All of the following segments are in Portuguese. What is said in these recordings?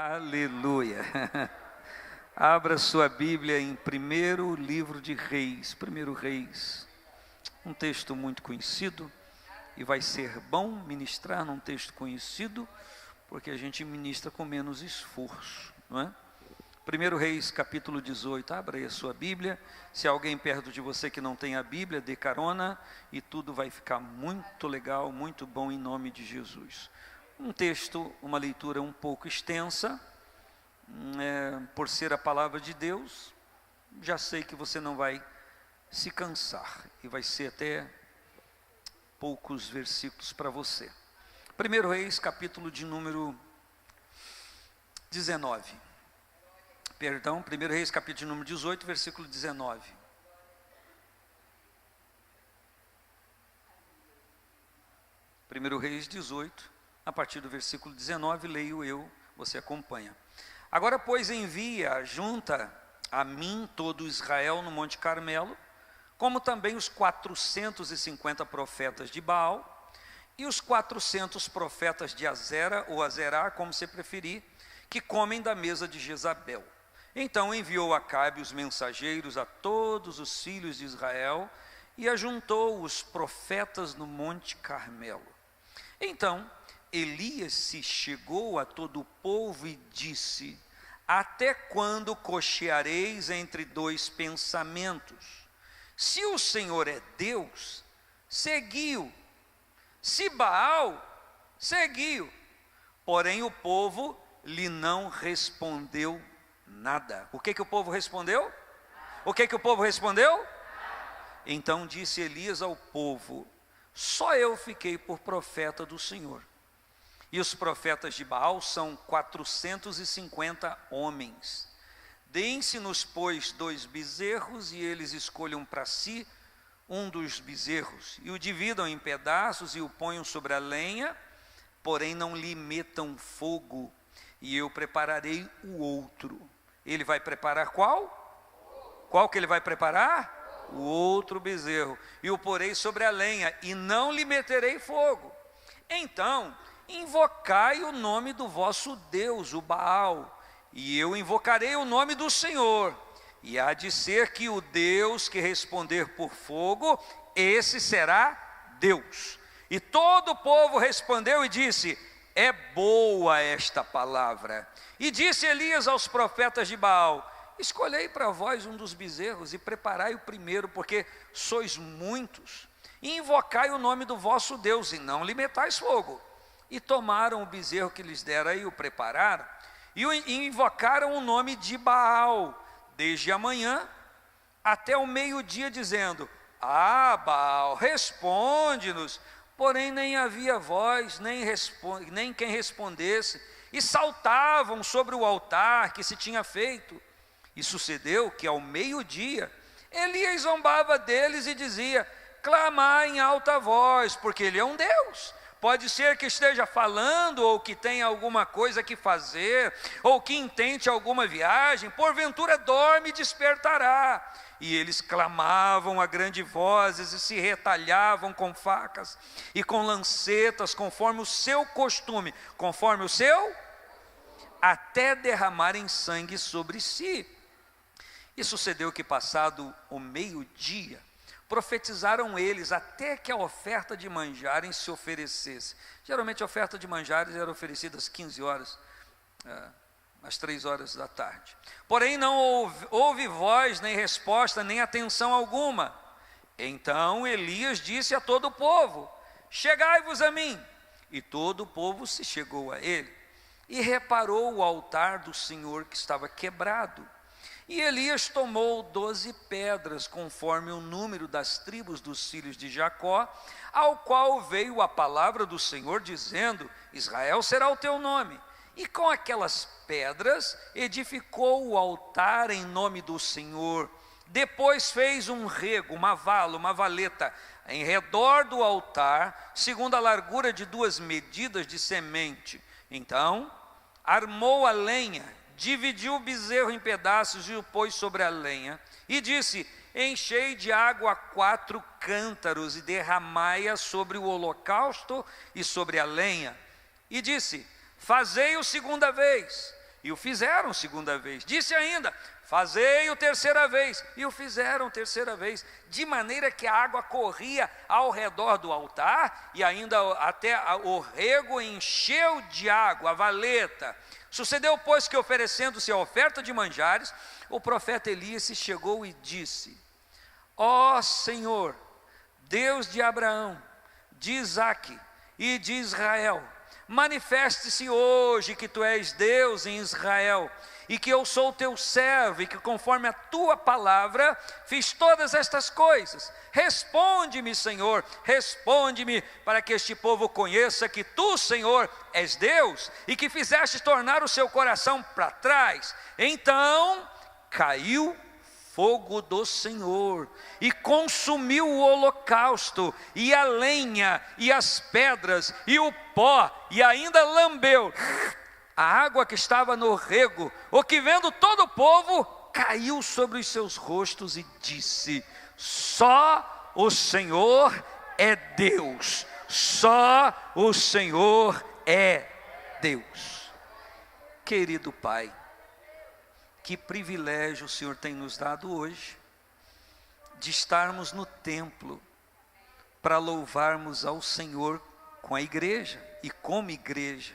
Aleluia. Abra sua Bíblia em primeiro livro de Reis, primeiro Reis. Um texto muito conhecido, e vai ser bom ministrar num texto conhecido, porque a gente ministra com menos esforço, não é? Primeiro Reis, capítulo 18, abra aí a sua Bíblia. Se há alguém perto de você que não tem a Bíblia, dê carona, e tudo vai ficar muito legal, muito bom em nome de Jesus. Um texto, uma leitura um pouco extensa, por ser a palavra de Deus, já sei que você não vai se cansar, e vai ser até poucos versículos para você. Primeiro Reis, capítulo de número 19. Perdão, primeiro Reis, capítulo de número 18, versículo 19. Primeiro Reis 18, a partir do versículo 19, leio eu, você acompanha. Agora, pois, envia junta a mim todo Israel no Monte Carmelo, como também os 450 profetas de Baal, e os 400 profetas de Azera, ou Azerá, como você preferir, que comem da mesa de Jezabel. Então enviou Acabe os mensageiros a todos os filhos de Israel, e ajuntou os profetas no Monte Carmelo. Então Elias se chegou a todo o povo e disse: até quando cocheareis entre dois pensamentos? Se o Senhor é Deus, seguiu; se Baal, seguiu. Porém o povo lhe não respondeu nada. O que o povo respondeu? O que o povo respondeu? Então disse Elias ao povo: só eu fiquei por profeta do Senhor. E os profetas de Baal são 450 homens. Deem-se-nos, pois, 2 bezerros, e eles escolham para si um dos bezerros, e o dividam em pedaços, e o ponham sobre a lenha, porém não lhe metam fogo, e eu prepararei o outro. Ele vai preparar qual? Qual que ele vai preparar? O outro bezerro. E o porei sobre a lenha, e não lhe meterei fogo. Então invocai o nome do vosso Deus, o Baal, e eu invocarei o nome do Senhor. E há de ser que o Deus que responder por fogo, esse será Deus. E todo o povo respondeu e disse: é boa esta palavra. E disse Elias aos profetas de Baal: escolhei para vós um dos bezerros e preparai o primeiro, porque sois muitos, e invocai o nome do vosso Deus, e não lhe metais fogo. E tomaram o bezerro que lhes dera e o prepararam, e invocaram o nome de Baal, desde a manhã até o meio-dia, dizendo: ah, Baal, responde-nos. Porém nem havia voz, nem quem respondesse, e saltavam sobre o altar que se tinha feito. E sucedeu que ao meio-dia Elias zombava deles e dizia: clamai em alta voz, porque ele é um Deus. Pode ser que esteja falando, ou que tenha alguma coisa que fazer, ou que intente alguma viagem, porventura dorme e despertará. E eles clamavam a grande vozes, e se retalhavam com facas e com lancetas, conforme o seu costume, conforme o seu, até derramarem sangue sobre si. E sucedeu que, passado o meio-dia, profetizaram eles até que a oferta de manjares se oferecesse. Geralmente a oferta de manjares era oferecida às 15 horas, às 3 horas da tarde. Porém não houve voz, nem resposta, nem atenção alguma. Então Elias disse a todo o povo: chegai-vos a mim. E todo o povo se chegou a ele, e reparou o altar do Senhor que estava quebrado. E Elias tomou 12 pedras, conforme o número das tribos dos filhos de Jacó, ao qual veio a palavra do Senhor, dizendo: Israel será o teu nome. E com aquelas pedras edificou o altar em nome do Senhor. Depois fez um rego, uma vala, uma valeta, em redor do altar, segundo a largura de 2 medidas de semente. Então armou a lenha, dividiu o bezerro em pedaços e o pôs sobre a lenha, e disse: enchei de água 4 cântaros e derramai-a sobre o holocausto e sobre a lenha. E disse: fazei-o segunda vez. e o fizeram segunda vez. Disse ainda: fazei-o terceira vez, e o fizeram terceira vez, de maneira que a água corria ao redor do altar, e ainda até o rego encheu de água, a valeta. Sucedeu, pois, que oferecendo-se a oferta de manjares, o profeta Elias se chegou e disse: ó Senhor, Deus de Abraão, de Isaque e de Israel, manifeste-se hoje que tu és Deus em Israel, e que eu sou teu servo, e que conforme a tua palavra fiz todas estas coisas. Responde-me, Senhor, responde-me, para que este povo conheça que tu, Senhor, és Deus, e que fizeste tornar o seu coração para trás. Então caiu fogo do Senhor, e consumiu o holocausto, e a lenha, e as pedras, e o pó, e ainda lambeu a água que estava no rego, o que vendo todo o povo, caiu sobre os seus rostos e disse: só o Senhor é Deus, só o Senhor é Deus. Querido Pai, que privilégio o Senhor tem nos dado hoje, de estarmos no templo, para louvarmos ao Senhor com a igreja, e como igreja.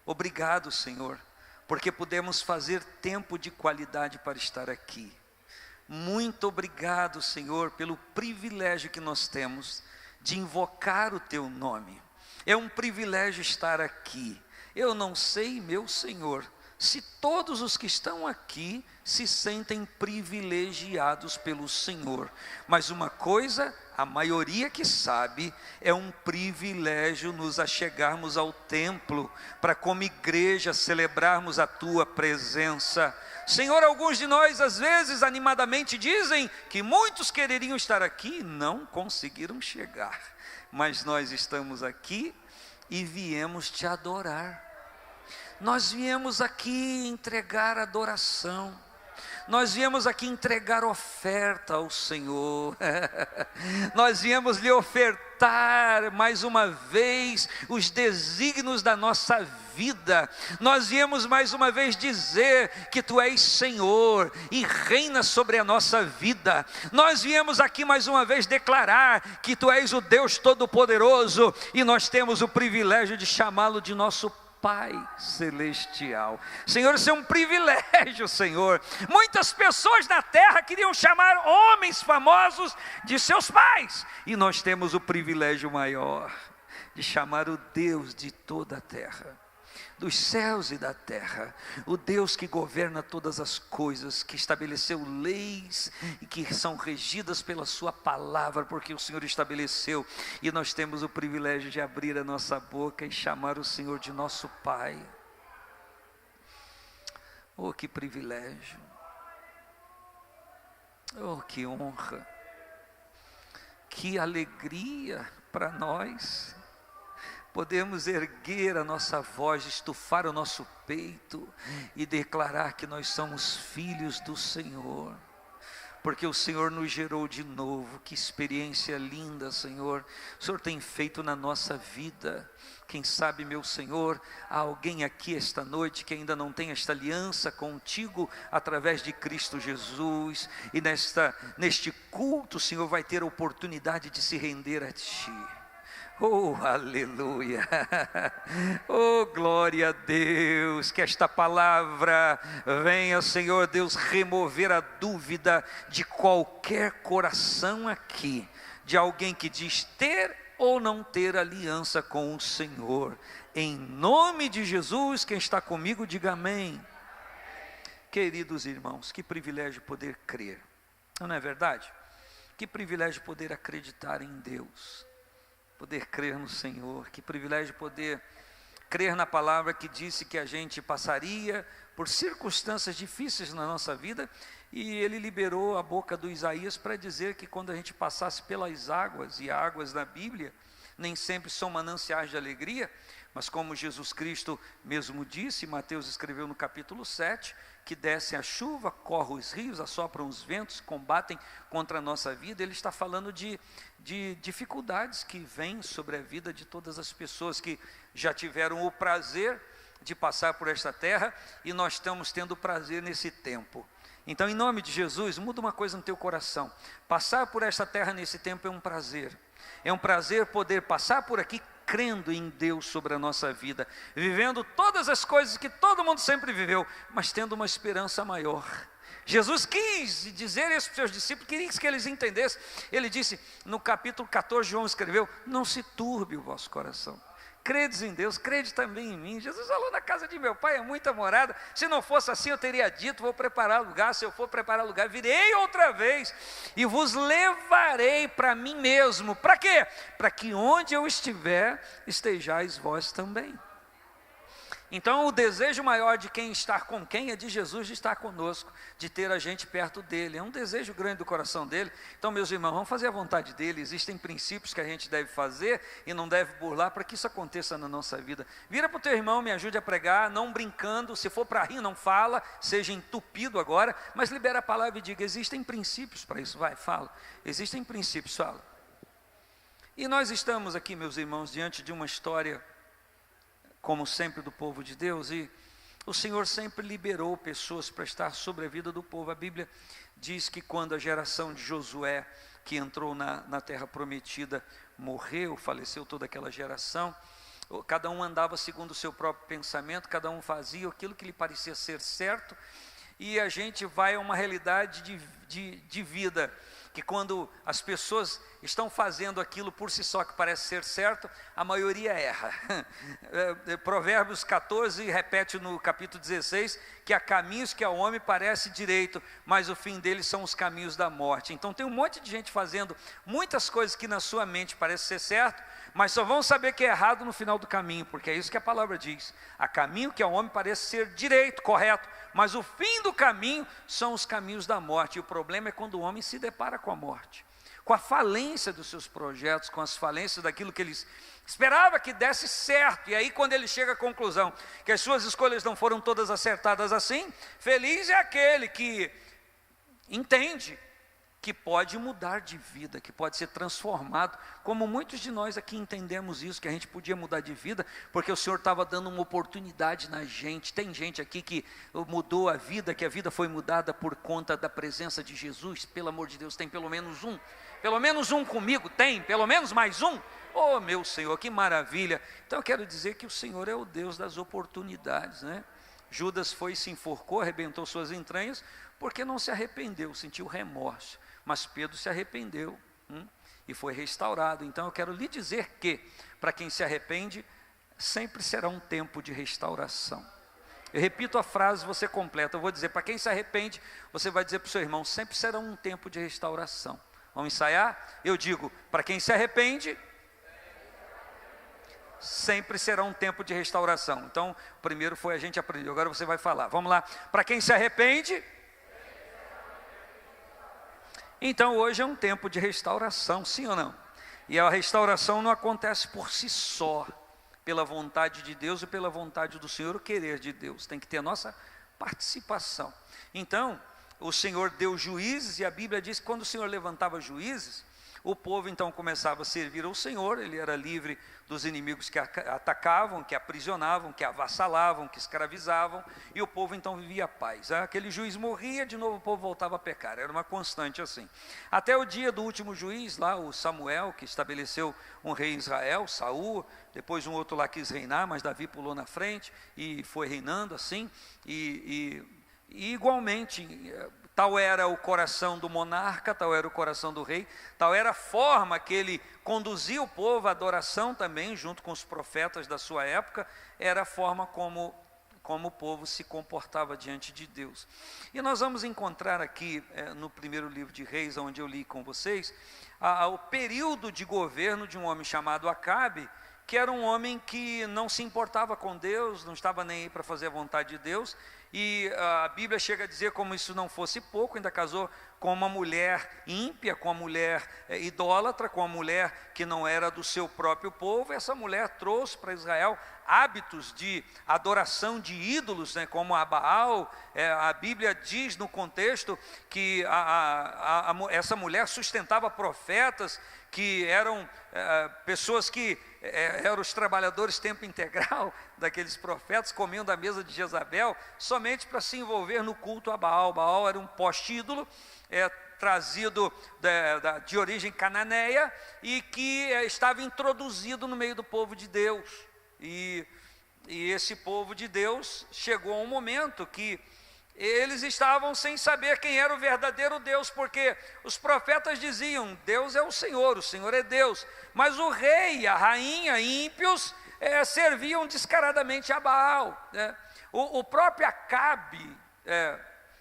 Obrigado, Senhor, porque pudemos fazer tempo de qualidade para estar aqui. Muito obrigado, Senhor, pelo privilégio que nós temos de invocar o teu nome. É um privilégio estar aqui. Eu não sei, meu Senhor, se todos os que estão aqui se sentem privilegiados pelo Senhor, mas uma coisa, a maioria que sabe, é um privilégio nos achegarmos ao templo, para como igreja celebrarmos a tua presença. Senhor, alguns de nós às vezes animadamente dizem que muitos quereriam estar aqui e não conseguiram chegar, mas nós estamos aqui e viemos te adorar. Nós viemos aqui entregar adoração, nós viemos aqui entregar oferta ao Senhor, nós viemos lhe ofertar mais uma vez os desígnios da nossa vida, nós viemos mais uma vez dizer que tu és Senhor e reina sobre a nossa vida. Nós viemos aqui mais uma vez declarar que tu és o Deus Todo-Poderoso, e nós temos o privilégio de chamá-lo de nosso Pai Celestial. Senhor, isso é um privilégio, Senhor. Muitas pessoas na terra queriam chamar homens famosos de seus pais, e nós temos o privilégio maior de chamar o Deus de toda a terra, dos céus e da terra, o Deus que governa todas as coisas, que estabeleceu leis e que são regidas pela sua palavra, porque o Senhor estabeleceu, e nós temos o privilégio de abrir a nossa boca e chamar o Senhor de nosso Pai. Oh, que privilégio, oh, que honra, que alegria para nós. Podemos erguer a nossa voz, estufar o nosso peito e declarar que nós somos filhos do Senhor, porque o Senhor nos gerou de novo. Que experiência linda, Senhor, o Senhor tem feito na nossa vida. Quem sabe, meu Senhor, há alguém aqui esta noite que ainda não tem esta aliança contigo através de Cristo Jesus, e neste culto, Senhor, vai ter a oportunidade de se render a Ti. Oh, aleluia, oh, glória a Deus, que esta palavra venha, Senhor Deus, remover a dúvida de qualquer coração aqui, de alguém que diz ter ou não ter aliança com o Senhor. Em nome de Jesus, quem está comigo, diga amém. Queridos irmãos, que privilégio poder crer, não é verdade? Que privilégio poder acreditar em Deus, poder crer no Senhor. Que privilégio poder crer na palavra que disse que a gente passaria por circunstâncias difíceis na nossa vida, e Ele liberou a boca do Isaías para dizer que quando a gente passasse pelas águas, e águas na Bíblia nem sempre são mananciais de alegria, mas como Jesus Cristo mesmo disse, Mateus escreveu no capítulo 7, que desce a chuva, correm os rios, assopram os ventos, combatem contra a nossa vida. Ele está falando de dificuldades que vêm sobre a vida de todas as pessoas que já tiveram o prazer de passar por esta terra, e nós estamos tendo prazer nesse tempo. Então, em nome de Jesus, muda uma coisa no teu coração. Passar por esta terra nesse tempo é um prazer. É um prazer poder passar por aqui crendo em Deus sobre a nossa vida, vivendo todas as coisas que todo mundo sempre viveu, mas tendo uma esperança maior. Jesus quis dizer isso para os seus discípulos, queria que eles entendessem. Ele disse, no capítulo 14, João escreveu, não se turbe o vosso coração. Credes em Deus, crede também em mim. Jesus falou, na casa de meu pai é muita morada. Se não fosse assim, eu teria dito, vou preparar lugar. Se eu for preparar lugar, virei outra vez e vos levarei para mim mesmo. Para quê? Para que onde eu estiver, estejais vós também. Então, o desejo maior de quem está com quem é de Jesus de estar conosco, de ter a gente perto dele. É um desejo grande do coração dele. Então, meus irmãos, vamos fazer a vontade dele. Existem princípios que a gente deve fazer e não deve burlar para que isso aconteça na nossa vida. Vira para o teu irmão, me ajude a pregar, não brincando. Se for para rir, não fala, seja entupido agora, mas libera a palavra e diga, existem princípios para isso. Vai, fala. Existem princípios, fala. E nós estamos aqui, meus irmãos, diante de uma história, como sempre, do povo de Deus, e o Senhor sempre liberou pessoas para estar sobre a vida do povo. A Bíblia diz que quando a geração de Josué, que entrou na terra prometida, morreu, faleceu toda aquela geração, cada um andava segundo o seu próprio pensamento, cada um fazia aquilo que lhe parecia ser certo, e a gente vai a uma realidade de vida, que quando as pessoas estão fazendo aquilo por si só que parece ser certo, a maioria erra. Provérbios 14 repete no capítulo 16, que há caminhos que ao homem parece direito, mas o fim deles são os caminhos da morte. Então tem um monte de gente fazendo muitas coisas que na sua mente parece ser certo, mas só vão saber que é errado no final do caminho, porque é isso que a palavra diz. Há caminho que ao homem parece ser direito, correto, mas o fim do caminho são os caminhos da morte. E o problema é quando o homem se depara com a morte, com a falência dos seus projetos, com as falências daquilo que ele esperava que desse certo. E aí quando ele chega à conclusão que as suas escolhas não foram todas acertadas assim, feliz é aquele que entende que pode mudar de vida, que pode ser transformado, como muitos de nós aqui entendemos isso, que a gente podia mudar de vida, porque o Senhor estava dando uma oportunidade na gente. Tem gente aqui que mudou a vida, que a vida foi mudada por conta da presença de Jesus. Pelo amor de Deus, tem pelo menos um comigo, tem pelo menos mais um. Oh meu Senhor, que maravilha. Então eu quero dizer que o Senhor é o Deus das oportunidades, né? Judas foi e se enforcou, arrebentou suas entranhas, porque não se arrependeu, sentiu remorso. Mas Pedro se arrependeu e foi restaurado. Então eu quero lhe dizer que, para quem se arrepende, sempre será um tempo de restauração. Eu repito a frase, você completa. Eu vou dizer, para quem se arrepende, você vai dizer para o seu irmão, sempre será um tempo de restauração. Vamos ensaiar? Eu digo, para quem se arrepende, sempre será um tempo de restauração. Então, o primeiro foi a gente aprendeu, agora você vai falar. Vamos lá. Para quem se arrepende, então hoje é um tempo de restauração, sim ou não? E a restauração não acontece por si só, pela vontade de Deus e pela vontade do Senhor, o querer de Deus. Tem que ter a nossa participação. Então, o Senhor deu juízes, e a Bíblia diz que quando o Senhor levantava juízes, o povo então começava a servir ao Senhor. Ele era livre dos inimigos que atacavam, que aprisionavam, que avassalavam, que escravizavam, e o povo então vivia a paz. Aquele juiz morria, de novo o povo voltava a pecar, era uma constante assim. Até o dia do último juiz, lá o Samuel, que estabeleceu um rei em Israel, Saul, depois um outro lá quis reinar, mas Davi pulou na frente e foi reinando assim, e igualmente, tal era o coração do monarca, tal era o coração do rei, tal era a forma que ele conduzia o povo à adoração também, junto com os profetas da sua época, era a forma como o povo se comportava diante de Deus. E nós vamos encontrar aqui, no primeiro livro de Reis, onde eu li com vocês, o período de governo de um homem chamado Acabe, que era um homem que não se importava com Deus, não estava nem aí para fazer a vontade de Deus, e a Bíblia chega a dizer, como isso não fosse pouco, ainda casou com uma mulher ímpia, com uma mulher idólatra, com uma mulher que não era do seu próprio povo. Essa mulher trouxe para Israel hábitos de adoração de ídolos, né, como a Baal. A Bíblia diz no contexto que essa mulher sustentava profetas que eram pessoas que eram os trabalhadores tempo integral daqueles profetas, comiam da mesa de Jezabel, somente para se envolver no culto a Baal. Baal era um poste-ídolo, trazido de origem cananeia, e que estava introduzido no meio do povo de Deus. E esse povo de Deus chegou a um momento que eles estavam sem saber quem era o verdadeiro Deus, porque os profetas diziam: Deus é o Senhor é Deus. Mas o rei e a rainha ímpios serviam descaradamente a Baal, né? O próprio Acabe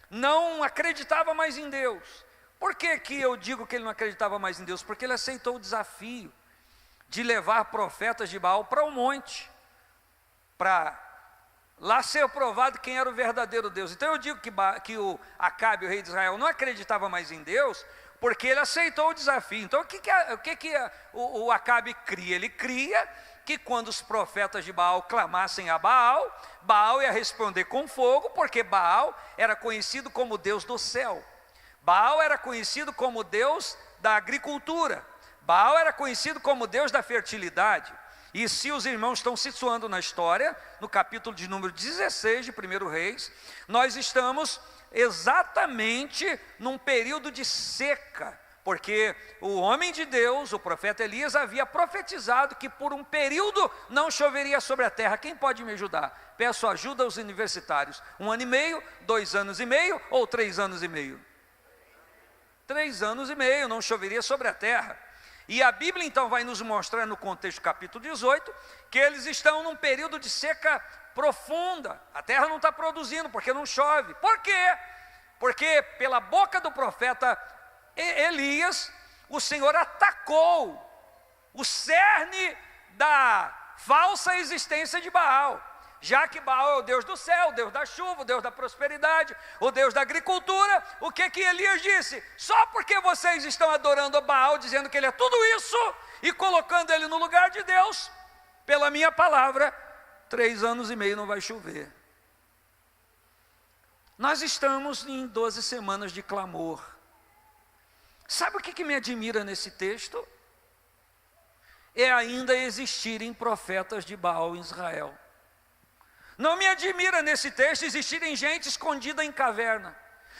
não acreditava mais em Deus. Por que eu digo que ele não acreditava mais em Deus? Porque ele aceitou o desafio de levar profetas de Baal para o monte, para lá ser provado quem era o verdadeiro Deus. Então eu digo que o Acabe, o rei de Israel, não acreditava mais em Deus, porque ele aceitou o desafio. Então o que o Acabe cria? Ele cria que quando os profetas de Baal clamassem a Baal, Baal ia responder com fogo, porque Baal era conhecido como Deus do céu. Baal era conhecido como Deus da agricultura. Baal era conhecido como Deus da fertilidade. E se os irmãos estão se situando na história, no capítulo de número 16 de 1 Reis, nós estamos exatamente num período de seca, porque o homem de Deus, o profeta Elias, havia profetizado que por um período não choveria sobre a terra. Quem pode me ajudar? Peço ajuda aos universitários. 1 ano e meio, 2 anos e meio ou 3 anos e meio? 3 anos e meio, não choveria sobre a terra. E a Bíblia então vai nos mostrar no contexto do capítulo 18, que eles estão num período de seca profunda. A terra não está produzindo, porque não chove. Por quê? Porque pela boca do profeta Elias, o Senhor atacou o cerne da falsa existência de Baal. Já que Baal é o Deus do céu, o Deus da chuva, o Deus da prosperidade, o Deus da agricultura, o que Elias disse? Só porque vocês estão adorando a Baal, dizendo que ele é tudo isso, e colocando ele no lugar de Deus, pela minha palavra, 3 anos e meio não vai chover. Nós estamos em 12 semanas de clamor. Sabe o que me admira nesse texto? É ainda existirem profetas de Baal em Israel. Não me admira nesse texto existirem gente escondida em caverna.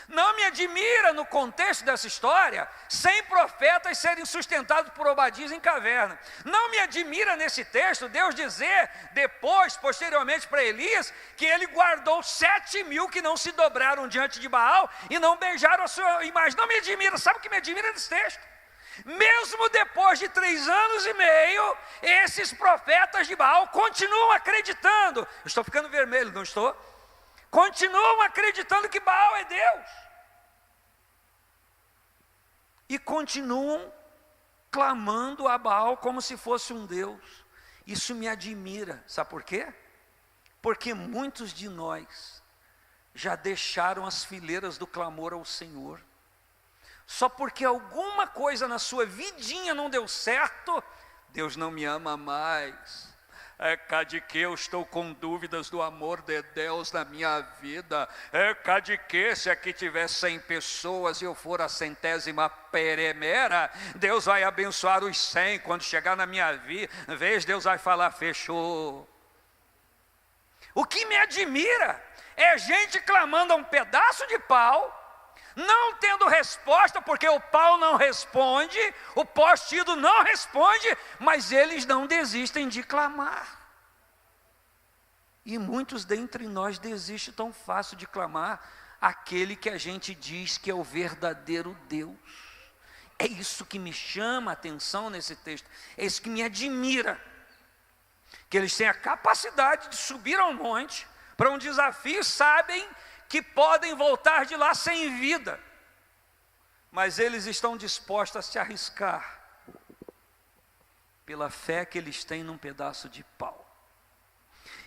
Não me admira no contexto dessa história 100 profetas serem sustentados por Obadias em caverna. Não me admira nesse texto Deus dizer depois, posteriormente para Elias, que ele guardou 7.000 que não se dobraram diante de Baal e não beijaram a sua imagem. Não me admira. Sabe o que me admira nesse texto? Mesmo depois de 3 anos e meio, esses profetas de Baal continuam acreditando. Eu estou ficando vermelho, não estou? Continuam acreditando que Baal é Deus. E continuam clamando a Baal como se fosse um Deus. Isso me admira. Sabe por quê? Porque muitos de nós já deixaram as fileiras do clamor ao Senhor. Só porque alguma coisa na sua vidinha não deu certo, Deus não me ama mais. Cá de que eu estou com dúvidas do amor de Deus na minha vida. Cá de que se aqui tiver 100 pessoas e eu for a 100ª peremera, Deus vai abençoar os 100. Quando chegar na minha vez, Deus vai falar: fechou. O que me admira é gente clamando a um pedaço de pau, não tendo resposta, porque o pau não responde, o poste-ídolo não responde, mas eles não desistem de clamar. E muitos dentre nós desistem tão fácil de clamar aquele que a gente diz que é o verdadeiro Deus. É isso que me chama a atenção nesse texto, é isso que me admira, que eles têm a capacidade de subir ao monte para um desafio, sabem que podem voltar de lá sem vida, mas eles estão dispostos a se arriscar pela fé que eles têm num pedaço de pau.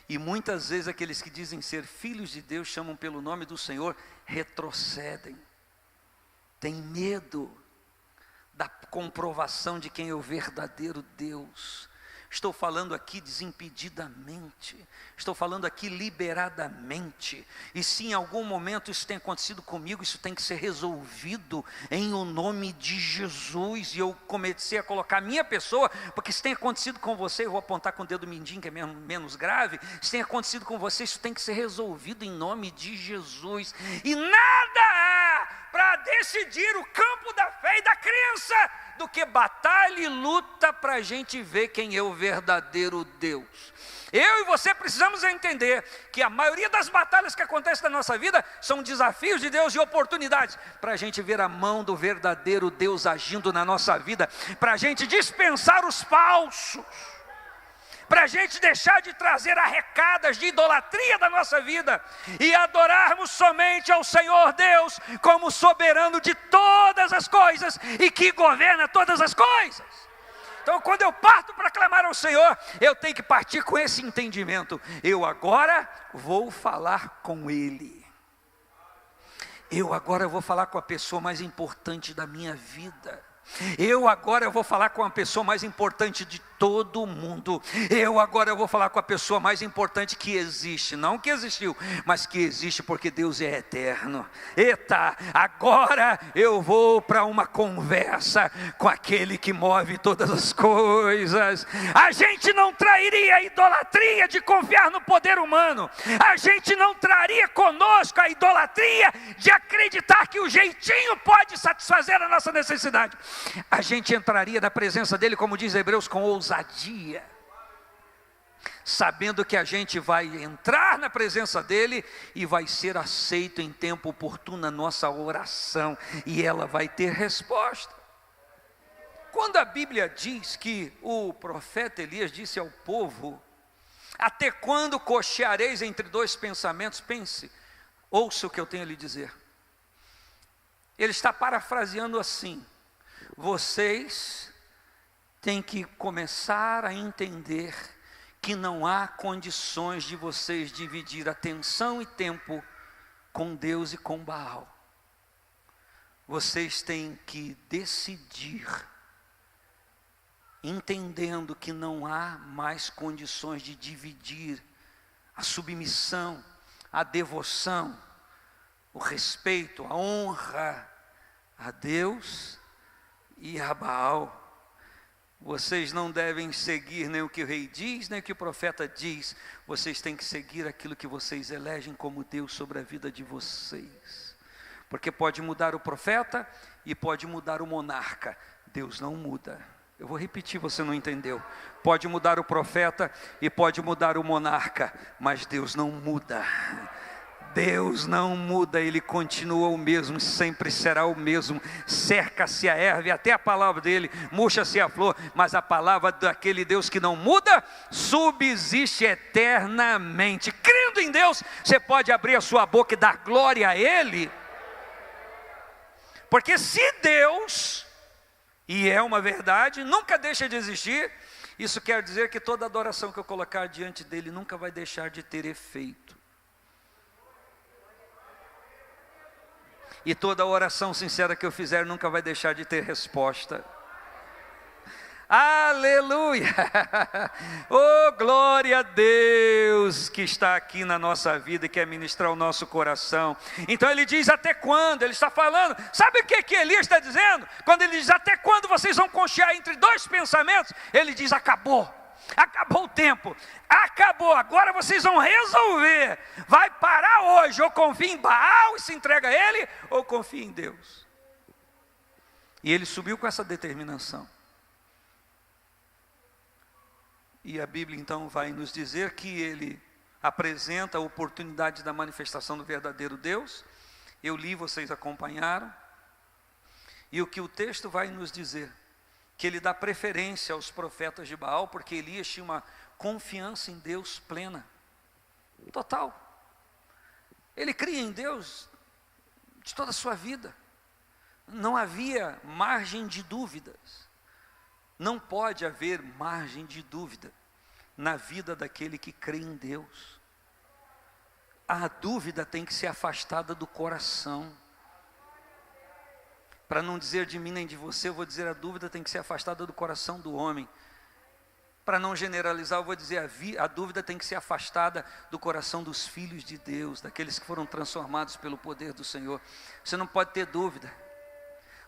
E muitas vezes aqueles que dizem ser filhos de Deus, chamam pelo nome do Senhor, retrocedem, têm medo da comprovação de quem é o verdadeiro Deus, Estou falando aqui desimpedidamente, estou falando aqui liberadamente. E se em algum momento isso tem acontecido comigo, isso tem que ser resolvido em o nome de Jesus. E eu comecei a colocar a minha pessoa, porque se tem acontecido com você, eu vou apontar com o dedo mindinho, que é menos grave. Se tem acontecido com você, isso tem que ser resolvido em nome de Jesus. E nada há para decidir o campo da fé e da crença do que batalha e luta para a gente ver quem é o verdadeiro Deus. Eu e você precisamos entender que a maioria das batalhas que acontecem na nossa vida são desafios de Deus e oportunidades para a gente ver a mão do verdadeiro Deus agindo na nossa vida, para a gente dispensar os falsos, para a gente deixar de trazer arrecadas de idolatria da nossa vida e adorarmos somente ao Senhor Deus como soberano de todas as coisas e que governa todas as coisas. Então, quando eu parto para clamar ao Senhor, eu tenho que partir com esse entendimento. Eu agora vou falar com Ele. Eu agora vou falar com a pessoa mais importante da minha vida. Eu agora vou falar com a pessoa mais importante de todo mundo. Eu agora vou falar com a pessoa mais importante que existe. Não que existiu, mas que existe porque Deus é eterno. Eita, agora eu vou para uma conversa com aquele que move todas as coisas. A gente não trairia a idolatria de confiar no poder humano. A gente não traria conosco a idolatria de acreditar que o jeitinho pode satisfazer a nossa necessidade. A gente entraria na presença dele, como diz Hebreus, com ousadia, sabendo que a gente vai entrar na presença dele e vai ser aceito em tempo oportuno a nossa oração, e ela vai ter resposta. Quando a Bíblia diz que o profeta Elias disse ao povo: até quando cocheareis entre dois pensamentos? Pense, ouça o que eu tenho a lhe dizer. Ele está parafraseando assim: vocês têm que começar a entender que não há condições de vocês dividir atenção e tempo com Deus e com Baal. Vocês têm que decidir, entendendo que não há mais condições de dividir a submissão, a devoção, o respeito, a honra a Deus e a Baal. Vocês não devem seguir nem o que o rei diz, nem o que o profeta diz. Vocês têm que seguir aquilo que vocês elegem como Deus sobre a vida de vocês. Porque pode mudar o profeta e pode mudar o monarca. Deus não muda. Eu vou repetir, você não entendeu. Pode mudar o profeta e pode mudar o monarca, mas Deus não muda. Deus não muda, Ele continua o mesmo, sempre será o mesmo. Cerca-se a erva e até a palavra dele, murcha-se a flor, mas a palavra daquele Deus que não muda, subsiste eternamente. Crendo em Deus, você pode abrir a sua boca e dar glória a Ele, porque se Deus, e é uma verdade, nunca deixa de existir, isso quer dizer que toda adoração que eu colocar diante dele nunca vai deixar de ter efeito. E toda oração sincera que eu fizer nunca vai deixar de ter resposta. Aleluia! Oh, glória a Deus que está aqui na nossa vida e quer ministrar o nosso coração. Então ele diz: até quando? Ele está falando, sabe o que Elias está dizendo? Quando ele diz: até quando vocês vão conchear entre dois pensamentos? Ele diz: acabou. Acabou o tempo, acabou, agora vocês vão resolver. Vai parar hoje, ou confia em Baal e se entrega a ele, ou confia em Deus. E ele subiu com essa determinação. E a Bíblia então vai nos dizer que ele apresenta a oportunidade da manifestação do verdadeiro Deus. Eu li, vocês acompanharam. E o que o texto vai nos dizer? Que ele dá preferência aos profetas de Baal, porque Elias tinha uma confiança em Deus plena, total. Ele cria em Deus de toda a sua vida. Não havia margem de dúvidas. Não pode haver margem de dúvida na vida daquele que crê em Deus. A dúvida tem que ser afastada do coração. Para não dizer de mim nem de você, eu vou dizer: a dúvida tem que ser afastada do coração do homem. para não generalizar, eu vou dizer, a dúvida tem que ser afastada do coração dos filhos de Deus, daqueles que foram transformados pelo poder do Senhor. Você não pode ter dúvida.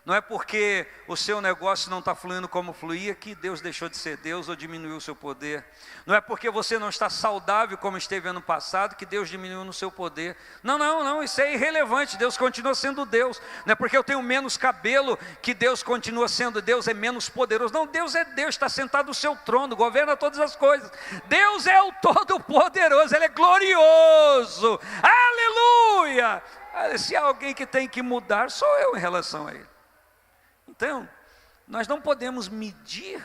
Não é porque o seu negócio não está fluindo como fluía que Deus deixou de ser Deus ou diminuiu o seu poder. Não é porque você não está saudável como esteve ano passado que Deus diminuiu no seu poder. Não, isso é irrelevante, Deus continua sendo Deus. Não é porque eu tenho menos cabelo que Deus continua sendo Deus, é menos poderoso. Não, Deus é Deus, está sentado no seu trono, governa todas as coisas. Deus é o Todo-Poderoso, Ele é glorioso. Aleluia! Se há alguém que tem que mudar, sou eu em relação a Ele. Então, nós não podemos medir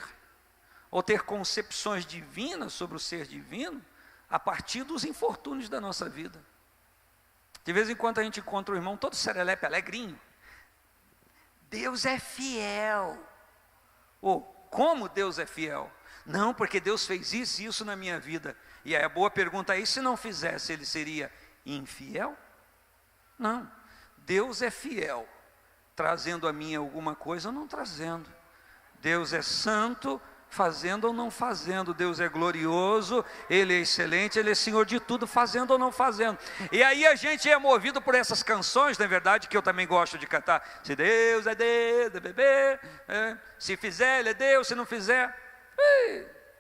ou ter concepções divinas sobre o ser divino a partir dos infortúnios da nossa vida. De vez em quando a gente encontra o irmão todo serelepe, alegrinho. Deus é fiel. Ou, como Deus é fiel? Não, porque Deus fez isso e isso na minha vida. E aí a boa pergunta é, e se não fizesse, Ele seria infiel? Não, Deus é fiel. Trazendo a mim alguma coisa ou não trazendo. Deus é santo, fazendo ou não fazendo. Deus é glorioso, Ele é excelente, Ele é Senhor de tudo, fazendo ou não fazendo. E aí a gente é movido por essas canções, na verdade, que eu também gosto de cantar. Se Deus é Deus, é bebê, se fizer, Ele é Deus, se não fizer.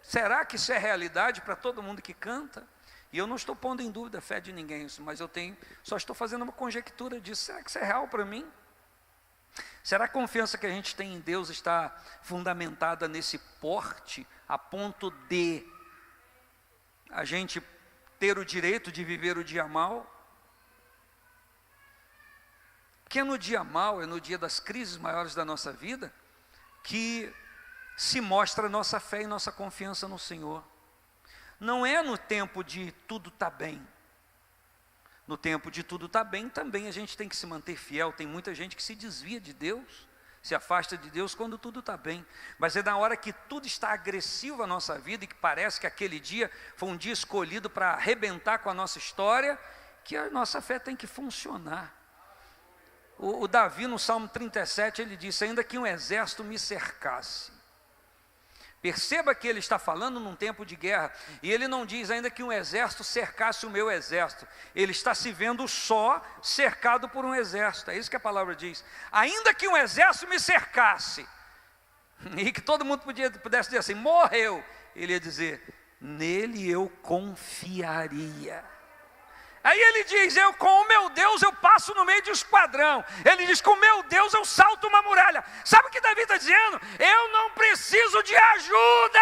Será que isso é realidade para todo mundo que canta? E eu não estou pondo em dúvida a fé de ninguém, mas só estou fazendo uma conjectura disso. Será que isso é real para mim? Será que a confiança que a gente tem em Deus está fundamentada nesse porte, a ponto de a gente ter o direito de viver o dia mal? Porque é no dia mal, é no dia das crises maiores da nossa vida, que se mostra a nossa fé e nossa confiança no Senhor. Não é no tempo de tudo está bem. No tempo de tudo está bem, também a gente tem que se manter fiel. Tem muita gente que se desvia de Deus, se afasta de Deus quando tudo está bem. Mas é na hora que tudo está agressivo à nossa vida e que parece que aquele dia foi um dia escolhido para arrebentar com a nossa história, que a nossa fé tem que funcionar. O Davi, no Salmo 37, ele disse, ainda que um exército me cercasse. Perceba que ele está falando num tempo de guerra, e ele não diz ainda que um exército cercasse o meu exército. Ele está se vendo só cercado por um exército, é isso que a palavra diz. Ainda que um exército me cercasse, e que todo mundo pudesse dizer assim, morreu, ele ia dizer, nele eu confiaria. Aí ele diz, com o meu Deus eu passo no meio de um esquadrão. Ele diz, com o meu Deus eu salto uma muralha. Sabe o que Davi está dizendo? Eu não preciso de ajuda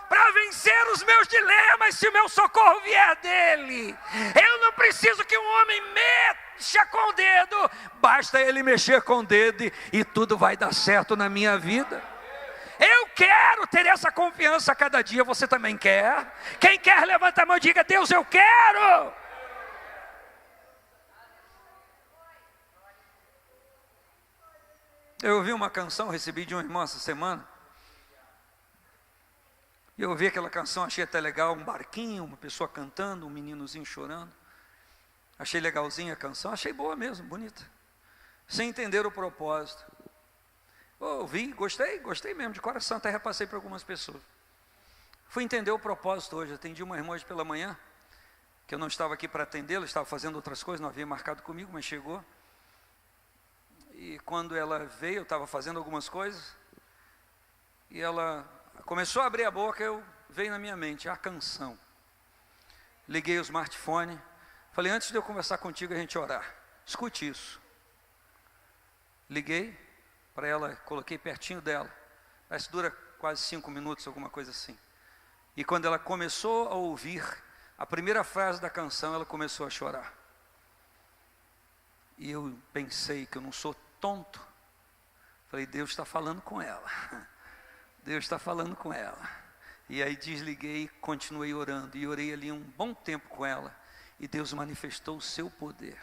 para vencer os meus dilemas se o meu socorro vier dele. Eu não preciso que um homem mexa com o dedo. Basta ele mexer com o dedo e tudo vai dar certo na minha vida. Eu quero ter essa confiança a cada dia, você também quer? Quem quer, levanta a mão e diga, Deus, eu quero! Eu ouvi uma canção, recebi de um irmão essa semana, e eu ouvi aquela canção, achei até legal, um barquinho, uma pessoa cantando, um meninozinho chorando. Achei legalzinha a canção, achei boa mesmo, bonita, sem entender o propósito. Ouvi, gostei mesmo, de coração, até repassei para algumas pessoas. Fui entender o propósito hoje, atendi uma irmã hoje pela manhã, que eu não estava aqui para atendê-la, estava fazendo outras coisas, não havia marcado comigo, mas chegou. E quando ela veio, eu estava fazendo algumas coisas, e ela começou a abrir a boca, veio na minha mente, a canção. Liguei o smartphone, falei, antes de eu conversar contigo, a gente orar. Escute isso. Liguei para ela, coloquei pertinho dela, parece que dura quase 5 minutos, alguma coisa assim. E quando ela começou a ouvir a primeira frase da canção, ela começou a chorar. E eu pensei que eu não sou tonto. Falei, Deus está falando com ela. Deus está falando com ela. E aí desliguei, continuei orando, e orei ali um bom tempo com ela. E Deus manifestou o seu poder.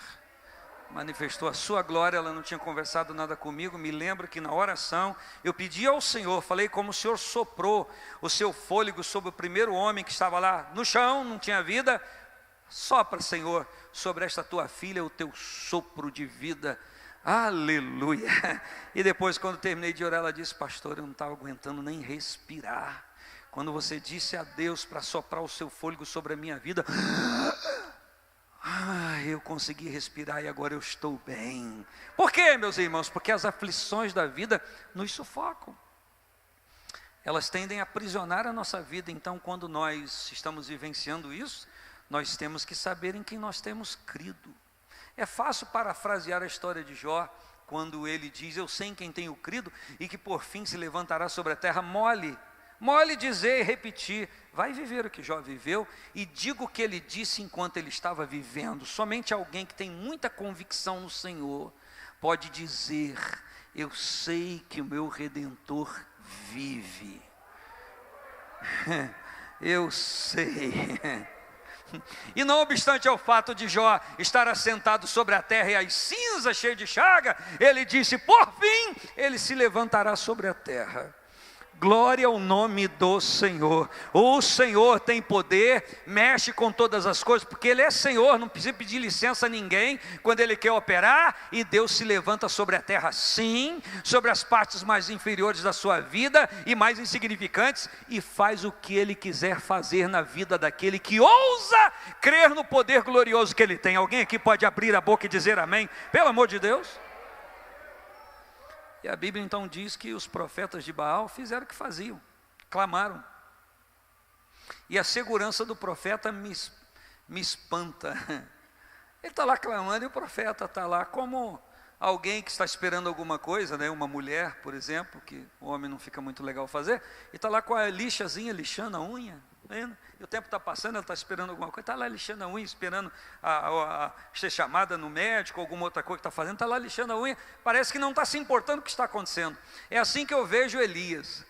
Manifestou a sua glória, ela não tinha conversado nada comigo. Me lembro que na oração eu pedi ao Senhor, falei como o Senhor soprou o seu fôlego sobre o primeiro homem que estava lá no chão, não tinha vida. Sopra, Senhor, sobre esta tua filha o teu sopro de vida. Aleluia. E depois, quando terminei de orar, ela disse, pastor, eu não estava aguentando nem respirar. quando você disse a Deus para soprar o seu fôlego sobre a minha vida, eu consegui respirar e agora eu estou bem. Por quê, meus irmãos? Porque as aflições da vida nos sufocam. Elas tendem a aprisionar a nossa vida. Então, quando nós estamos vivenciando isso, nós temos que saber em quem nós temos crido. É fácil parafrasear a história de Jó, quando ele diz: eu sei em quem tenho crido, e que por fim se levantará sobre a terra. Mole dizer e repetir. Vai viver o que Jó viveu, e diga o que ele disse enquanto ele estava vivendo. Somente alguém que tem muita convicção no Senhor pode dizer: eu sei que o meu Redentor vive. Eu sei. E não obstante ao fato de Jó estar assentado sobre a terra e as cinzas cheias de chaga, ele disse: por fim ele se levantará sobre a terra. Glória ao nome do Senhor. O Senhor tem poder, mexe com todas as coisas, porque Ele é Senhor, não precisa pedir licença a ninguém quando Ele quer operar. E Deus se levanta sobre a terra, sim, sobre as partes mais inferiores da sua vida e mais insignificantes, e faz o que Ele quiser fazer na vida daquele que ousa crer no poder glorioso que Ele tem. Alguém aqui pode abrir a boca e dizer amém? Pelo amor de Deus. E a Bíblia então diz que os profetas de Baal fizeram o que faziam, clamaram. E a segurança do profeta me espanta. Ele está lá clamando e o profeta está lá como alguém que está esperando alguma coisa, né? Uma mulher, por exemplo, que o homem não fica muito legal fazer, e está lá com a lixazinha, lixando a unha. E o tempo está passando, ela está esperando alguma coisa, está lá lixando a unha, esperando ser chamada no médico, alguma outra coisa que está fazendo, está lá lixando a unha, parece que não está se importando com o que está acontecendo. É assim que eu vejo Elias.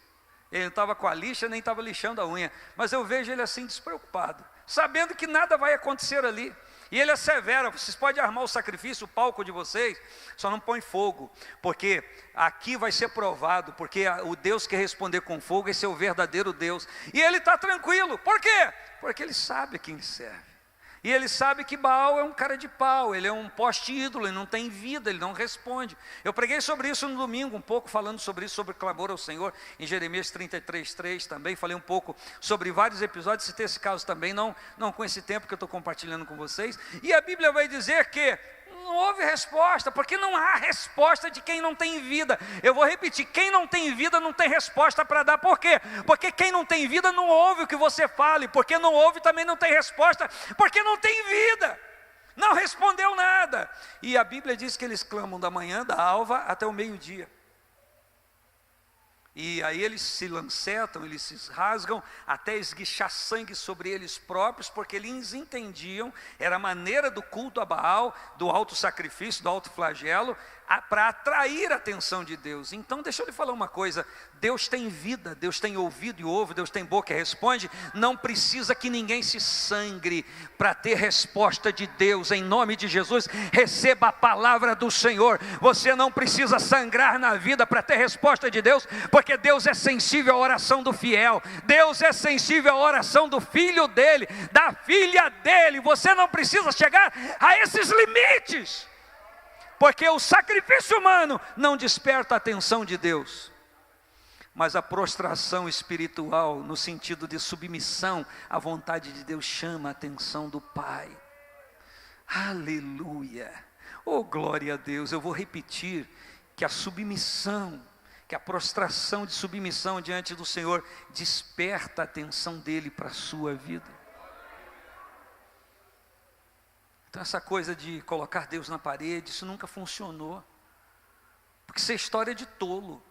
Ele não estava com a lixa, nem estava lixando a unha, mas eu vejo ele assim despreocupado, sabendo que nada vai acontecer ali. E ele assevera: vocês podem armar o sacrifício, o palco de vocês, só não põe fogo, porque aqui vai ser provado, porque o Deus que responder com fogo, esse é o verdadeiro Deus. E ele está tranquilo, por quê? Porque ele sabe quem ele serve. E ele sabe que Baal é um cara de pau, ele é um poste ídolo, ele não tem vida, ele não responde. Eu preguei sobre isso no domingo, um pouco falando sobre isso, sobre clamor ao Senhor, em Jeremias 33:3 também, falei um pouco sobre vários episódios, citei esse caso também, não com esse tempo que eu estou compartilhando com vocês. E a Bíblia vai dizer que não houve resposta, porque não há resposta de quem não tem vida. Eu vou repetir: quem não tem vida não tem resposta para dar. Por quê? Porque quem não tem vida não ouve o que você fale, porque não ouve também não tem resposta, porque não tem vida, não respondeu nada. E a Bíblia diz que eles clamam da manhã, da alva, até o meio-dia. E aí eles se lancetam, eles se rasgam, até esguichar sangue sobre eles próprios, porque eles entendiam, era a maneira do culto a Baal, do alto sacrifício, do alto flagelo, para atrair a atenção de Deus. Então deixa eu lhe falar uma coisa: Deus tem vida, Deus tem ouvido e ouve, Deus tem boca e responde. Não precisa que ninguém se sangre para ter resposta de Deus. Em nome de Jesus, receba a palavra do Senhor. Você não precisa sangrar na vida para ter resposta de Deus, porque Deus é sensível à oração do fiel, Deus é sensível à oração do filho dele, da filha dele. Você não precisa chegar a esses limites, porque o sacrifício humano não desperta a atenção de Deus, mas a prostração espiritual, no sentido de submissão à vontade de Deus, chama a atenção do Pai. Aleluia, oh glória a Deus. Eu vou repetir que a submissão, que a prostração de submissão diante do Senhor desperta a atenção dele para a sua vida. Então essa coisa de colocar Deus na parede, isso nunca funcionou, porque isso é história de tolo.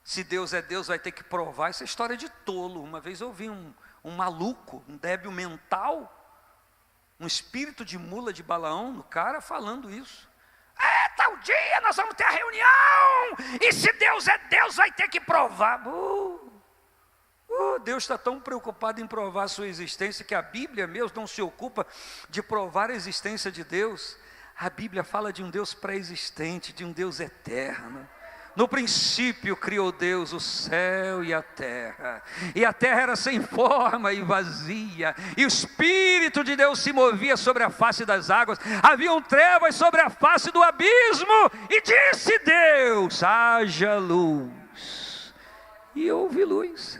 Se Deus é Deus, vai ter que provar. Isso é história de tolo. Uma vez eu ouvi um maluco, um débil mental, um espírito de mula de Balaão no cara falando isso. Tal dia nós vamos ter a reunião, e se Deus é Deus, vai ter que provar. Deus está tão preocupado em provar a sua existência, que a Bíblia mesmo não se ocupa de provar a existência de Deus. A Bíblia fala de um Deus pré-existente, de um Deus eterno. No princípio criou Deus o céu e a terra era sem forma e vazia, e o Espírito de Deus se movia sobre a face das águas, haviam trevas sobre a face do abismo, e disse Deus: haja luz, e houve luz.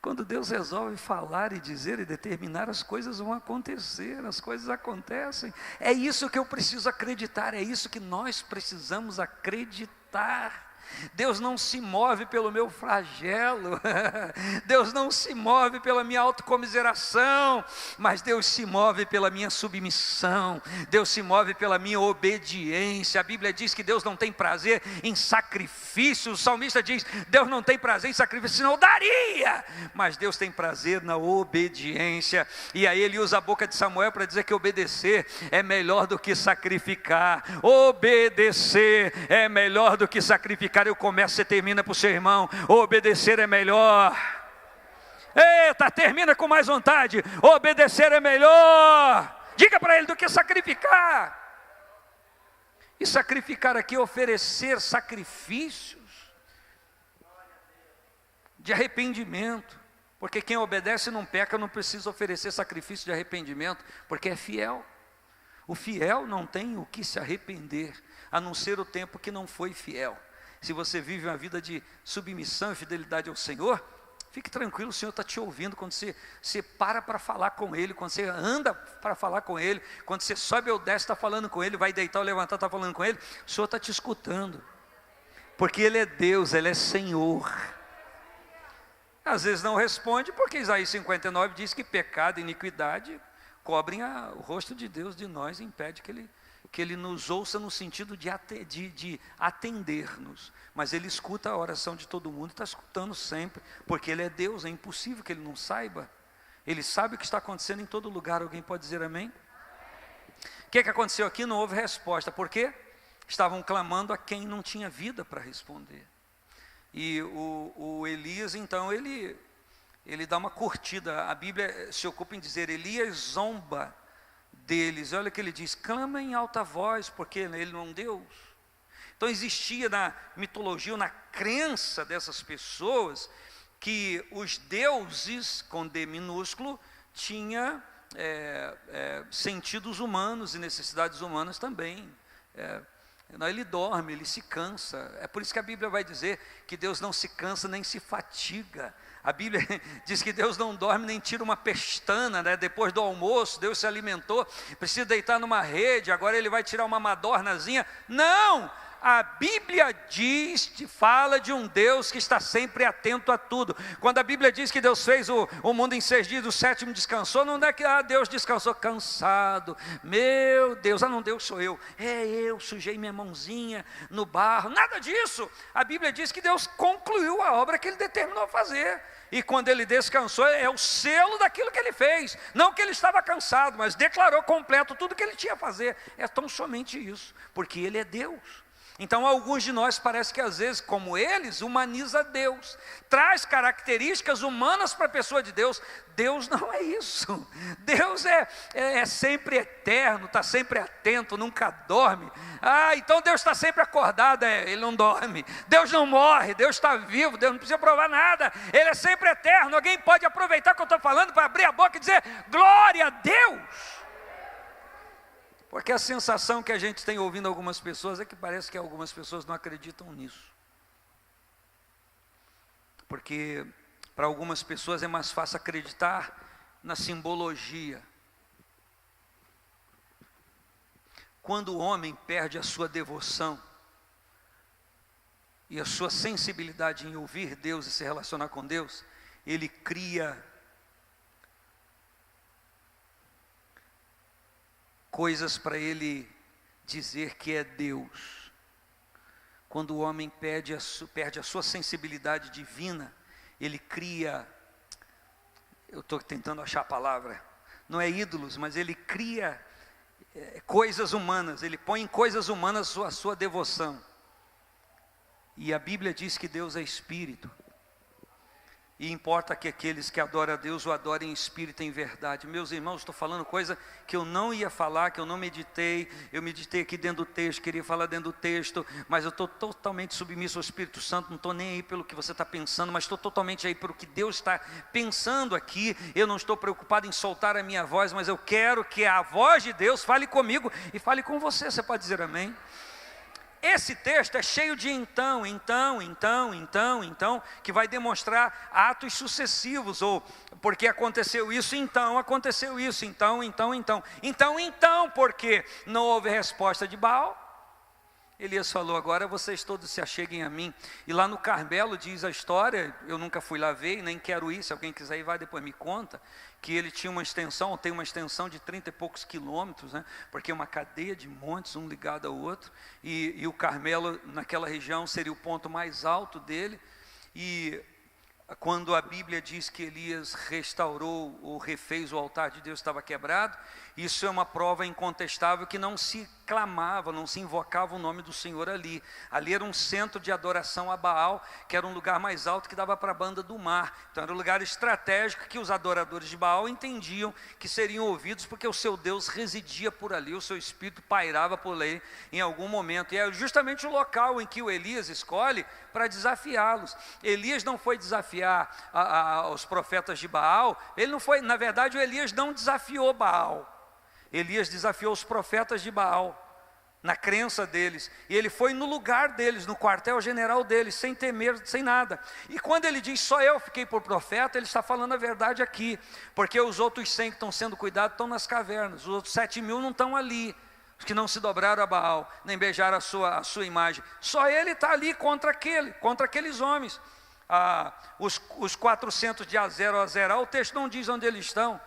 Quando Deus resolve falar e dizer e determinar, as coisas vão acontecer, as coisas acontecem. É isso que eu preciso acreditar, é isso que nós precisamos acreditar. Deus não se move pelo meu flagelo, Deus não se move pela minha autocomiseração, mas Deus se move pela minha submissão, Deus se move pela minha obediência. A Bíblia diz que Deus não tem prazer em sacrifício, o salmista diz, Deus não tem prazer em sacrifício, senão daria, mas Deus tem prazer na obediência. E aí ele usa a boca de Samuel para dizer que obedecer é melhor do que sacrificar, obedecer é melhor do que sacrificar. Eu começo, você termina para o seu irmão, obedecer é melhor. Eita, termina com mais vontade, obedecer é melhor. Diga para ele, do que sacrificar. E sacrificar aqui é oferecer sacrifícios de arrependimento, porque quem obedece não peca, não precisa oferecer sacrifício de arrependimento, porque é fiel. O fiel não tem o que se arrepender, a não ser o tempo que não foi fiel. Se você vive uma vida de submissão e fidelidade ao Senhor, fique tranquilo, o Senhor está te ouvindo. Quando você para falar com Ele, quando você anda para falar com Ele, quando você sobe ou desce, está falando com Ele, vai deitar ou levantar, está falando com Ele, o Senhor está te escutando, porque Ele é Deus, Ele é Senhor. Às vezes não responde, porque Isaías 59 diz que pecado e iniquidade cobrem o rosto de Deus de nós e impede que Ele nos ouça no sentido de atender-nos, mas Ele escuta a oração de todo mundo, está escutando sempre, porque Ele é Deus, é impossível que Ele não saiba. Ele sabe o que está acontecendo em todo lugar. Alguém pode dizer amém? O que aconteceu aqui? Não houve resposta, por quê? Estavam clamando a quem não tinha vida para responder. E o Elias, então, ele dá uma curtida. A Bíblia se ocupa em dizer, Elias zomba deles. Olha o que ele diz, clama em alta voz, porque ele não é um Deus. Então existia na mitologia, na crença dessas pessoas, que os deuses, com D minúsculo, tinha sentidos humanos e necessidades humanas também. Ele dorme, ele se cansa. É por isso que a Bíblia vai dizer que Deus não se cansa nem se fatiga. A Bíblia diz que Deus não dorme nem tira uma pestana, né? Depois do almoço, Deus se alimentou, precisa deitar numa rede, agora Ele vai tirar uma madornazinha. Não! A Bíblia fala de um Deus que está sempre atento a tudo. Quando a Bíblia diz que Deus fez o mundo em 6 dias, o 7º descansou, não é que Deus descansou cansado. Meu Deus, não, Deus sou eu. Eu sujei minha mãozinha no barro. Nada disso. A Bíblia diz que Deus concluiu a obra que Ele determinou fazer. E quando Ele descansou, é o selo daquilo que Ele fez. Não que Ele estava cansado, mas declarou completo tudo que Ele tinha a fazer. É tão somente isso, porque Ele é Deus. Então alguns de nós parece que às vezes, como eles, humaniza Deus, traz características humanas para a pessoa de Deus. Deus não é isso. Deus é sempre eterno, está sempre atento, nunca dorme. Então Deus está sempre acordado, Ele não dorme. Deus não morre, Deus está vivo, Deus não precisa provar nada, Ele é sempre eterno. Alguém pode aproveitar o que eu estou falando para abrir a boca e dizer, glória a Deus. Porque a sensação que a gente tem ouvindo algumas pessoas é que parece que algumas pessoas não acreditam nisso. Porque para algumas pessoas é mais fácil acreditar na simbologia. Quando o homem perde a sua devoção e a sua sensibilidade em ouvir Deus e se relacionar com Deus, ele cria coisas para ele dizer que é Deus. Quando o homem perde a sua sensibilidade divina, ele cria, eu estou tentando achar a palavra, não é ídolos, mas ele cria coisas humanas, ele põe em coisas humanas a sua devoção. E a Bíblia diz que Deus é Espírito. E importa que aqueles que adoram a Deus o adorem em espírito e em verdade. Meus irmãos, estou falando coisa que eu não ia falar, que eu não meditei. Eu meditei aqui dentro do texto, queria falar dentro do texto, mas eu estou totalmente submisso ao Espírito Santo. Não estou nem aí pelo que você está pensando, mas estou totalmente aí pelo que Deus está pensando aqui. Eu não estou preocupado em soltar a minha voz, mas eu quero que a voz de Deus fale comigo e fale com você. Você pode dizer amém? esse texto é cheio de então, que vai demonstrar atos sucessivos, ou porque aconteceu isso, então aconteceu isso, então, porque não houve resposta de Baal. Elias falou, agora vocês todos se acheguem a mim. E lá no Carmelo diz a história, eu nunca fui lá ver e nem quero ir, se alguém quiser ir, vai depois me conta, que ele tinha uma extensão, tem uma extensão de 30 e poucos quilômetros, né? Porque é uma cadeia de montes, um ligado ao outro, e o Carmelo naquela região seria o ponto mais alto dele, e quando a Bíblia diz que Elias restaurou ou refez o altar de Deus, estava quebrado, isso é uma prova incontestável que não se clamava, não se invocava o nome do Senhor ali. Ali era um centro de adoração a Baal, que era um lugar mais alto que dava para a banda do mar. Então era um lugar estratégico que os adoradores de Baal entendiam que seriam ouvidos, porque o seu Deus residia por ali, o seu espírito pairava por ali em algum momento. E é justamente o local em que o Elias escolhe para desafiá-los. Elias não foi desafiar os profetas de Baal, ele não foi, na verdade o Elias não desafiou Baal. Elias desafiou os profetas de Baal, na crença deles, e ele foi no lugar deles, no quartel-general deles, sem temer, sem nada. E quando ele diz, só eu fiquei por profeta, ele está falando a verdade aqui, porque os outros 100 que estão sendo cuidados estão nas cavernas, os outros 7.000 não estão ali, os que não se dobraram a Baal, nem beijaram a sua imagem, só ele está ali contra aqueles homens. Os 400 de Azerá, o texto não diz onde eles estão.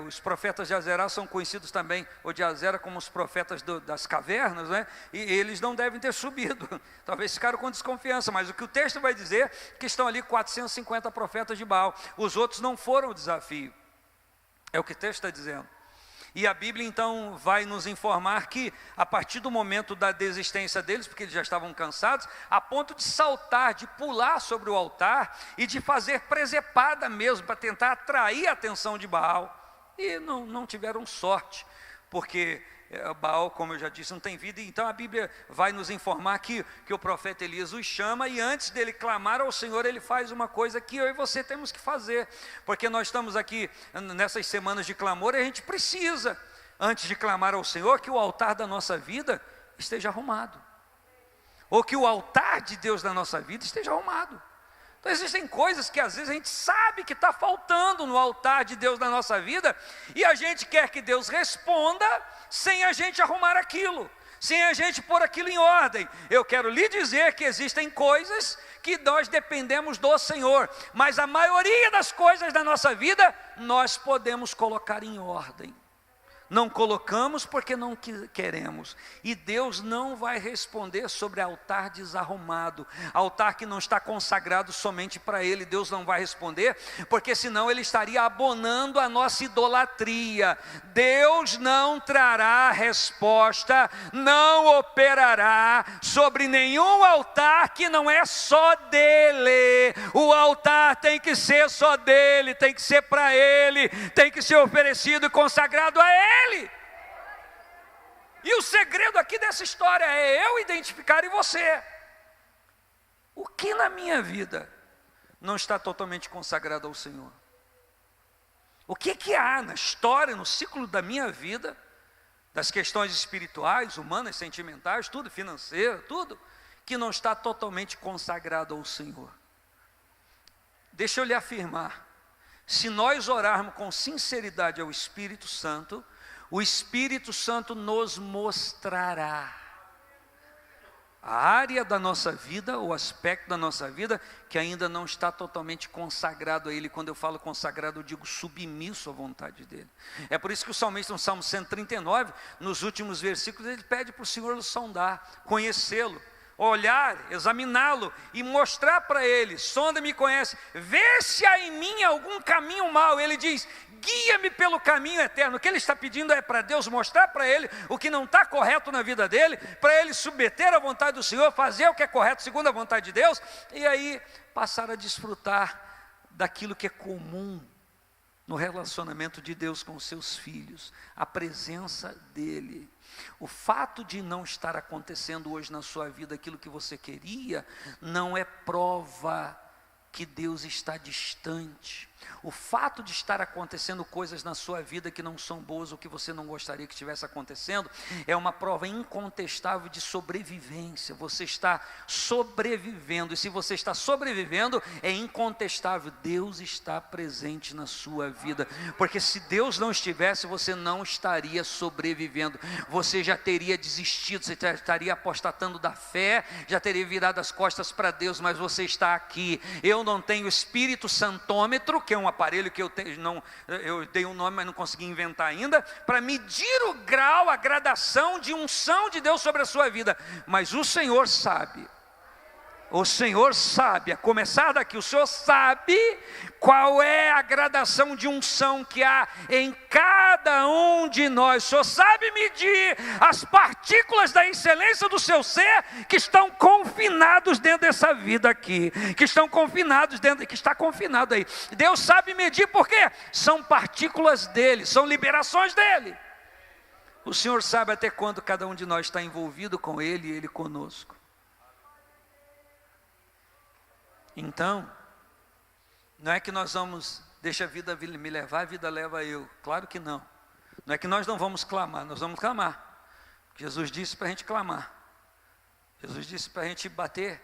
Os profetas de Azerá são conhecidos também, ou de Azera, como os profetas das cavernas, né? E eles não devem ter subido, talvez ficaram com desconfiança, mas o que o texto vai dizer, que estão ali 450 profetas de Baal, os outros não foram o desafio, é o que o texto está dizendo. E a Bíblia então vai nos informar que a partir do momento da desistência deles, porque eles já estavam cansados, a ponto de saltar, de pular sobre o altar e de fazer presepada mesmo, para tentar atrair a atenção de Baal. E não tiveram sorte, porque Baal, como eu já disse, não tem vida. Então a Bíblia vai nos informar que o profeta Elias os chama, e antes dele clamar ao Senhor, ele faz uma coisa que eu e você temos que fazer, porque nós estamos aqui nessas semanas de clamor, e a gente precisa, antes de clamar ao Senhor, que o altar da nossa vida esteja arrumado, ou que o altar de Deus da nossa vida esteja arrumado. Então existem coisas que às vezes a gente sabe que está faltando no altar de Deus na nossa vida, e a gente quer que Deus responda sem a gente arrumar aquilo, sem a gente pôr aquilo em ordem. Eu quero lhe dizer que existem coisas que nós dependemos do Senhor, mas a maioria das coisas da nossa vida nós podemos colocar em ordem. Não colocamos porque não queremos, e Deus não vai responder sobre altar desarrumado, altar que não está consagrado somente para Ele. Deus não vai responder, porque senão Ele estaria abonando a nossa idolatria. Deus não trará resposta, não operará sobre nenhum altar que não é só dEle. O altar tem que ser só dEle, tem que ser para Ele, tem que ser oferecido e consagrado a Ele. E o segredo aqui dessa história é eu identificar em você o que na minha vida não está totalmente consagrado ao Senhor. O que há na história, no ciclo da minha vida, das questões espirituais, humanas, sentimentais, tudo, financeiro, tudo, que não está totalmente consagrado ao Senhor. Deixa eu lhe afirmar, se nós orarmos com sinceridade ao Espírito Santo, o Espírito Santo nos mostrará a área da nossa vida, o aspecto da nossa vida que ainda não está totalmente consagrado a Ele. Quando eu falo consagrado, eu digo submisso à vontade dEle. É por isso que o salmista, no Salmo 139, nos últimos versículos, ele pede para o Senhor sondar, conhecê-lo, olhar, examiná-lo e mostrar para Ele: sonda-me e conhece, vê se há em mim algum caminho mau. Ele diz: guia-me pelo caminho eterno. O que ele está pedindo é para Deus mostrar para ele o que não está correto na vida dele, para ele submeter à vontade do Senhor, fazer o que é correto segundo a vontade de Deus, e aí passar a desfrutar daquilo que é comum no relacionamento de Deus com os seus filhos, a presença dEle. O fato de não estar acontecendo hoje na sua vida aquilo que você queria, não é prova que Deus está distante. O fato de estar acontecendo coisas na sua vida que não são boas ou que você não gostaria que estivesse acontecendo, é uma prova incontestável de sobrevivência. Você está sobrevivendo, e se você está sobrevivendo, é incontestável, Deus está presente na sua vida, porque se Deus não estivesse, você não estaria sobrevivendo, você já teria desistido, você já estaria apostatando da fé, já teria virado as costas para Deus, mas você está aqui. Eu não tenho Espírito Santômetro, que é um aparelho que eu dei um nome, mas não consegui inventar ainda, para medir o grau, a gradação de unção de Deus sobre a sua vida, mas o Senhor sabe, a começar daqui, o Senhor sabe qual é a gradação de unção que há em cada um de nós. O Senhor sabe medir as partículas da excelência do seu ser que estão confinados dentro dessa vida aqui, que estão confinados dentro, que está confinado aí. Deus sabe medir porque são partículas dele, são liberações dele. O Senhor sabe até quando cada um de nós está envolvido com ele e ele conosco. Então, não é que nós vamos, deixa a vida me levar, a vida leva eu. Claro que não. Não é que nós não vamos clamar, nós vamos clamar. Jesus disse para a gente clamar. Jesus disse para a gente bater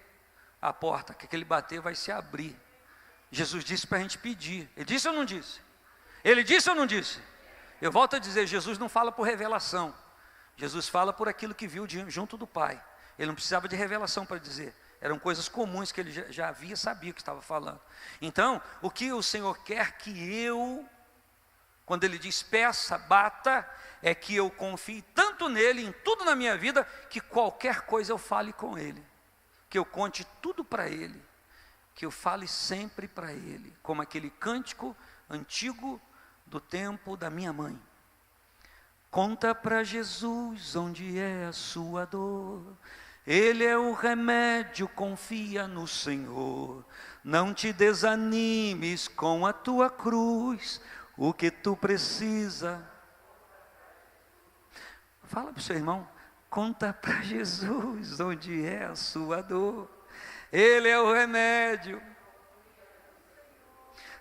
a porta, que aquele bater vai se abrir. Jesus disse para a gente pedir. Ele disse ou não disse? Ele disse ou não disse? Eu volto a dizer, Jesus não fala por revelação. Jesus fala por aquilo que viu junto do Pai. Ele não precisava de revelação para dizer. Eram coisas comuns que ele já havia, sabia o que estava falando. Então, o que o Senhor quer que eu, quando Ele diz peça, bata, é que eu confie tanto nele, em tudo na minha vida, que qualquer coisa eu fale com Ele. Que eu conte tudo para Ele. Que eu fale sempre para Ele. Como aquele cântico antigo do tempo da minha mãe. Conta para Jesus onde é a sua dor. Ele é o remédio, confia no Senhor. Não te desanimes com a tua cruz. O que tu precisa. Fala para o seu irmão, conta para Jesus onde é a sua dor. Ele é o remédio.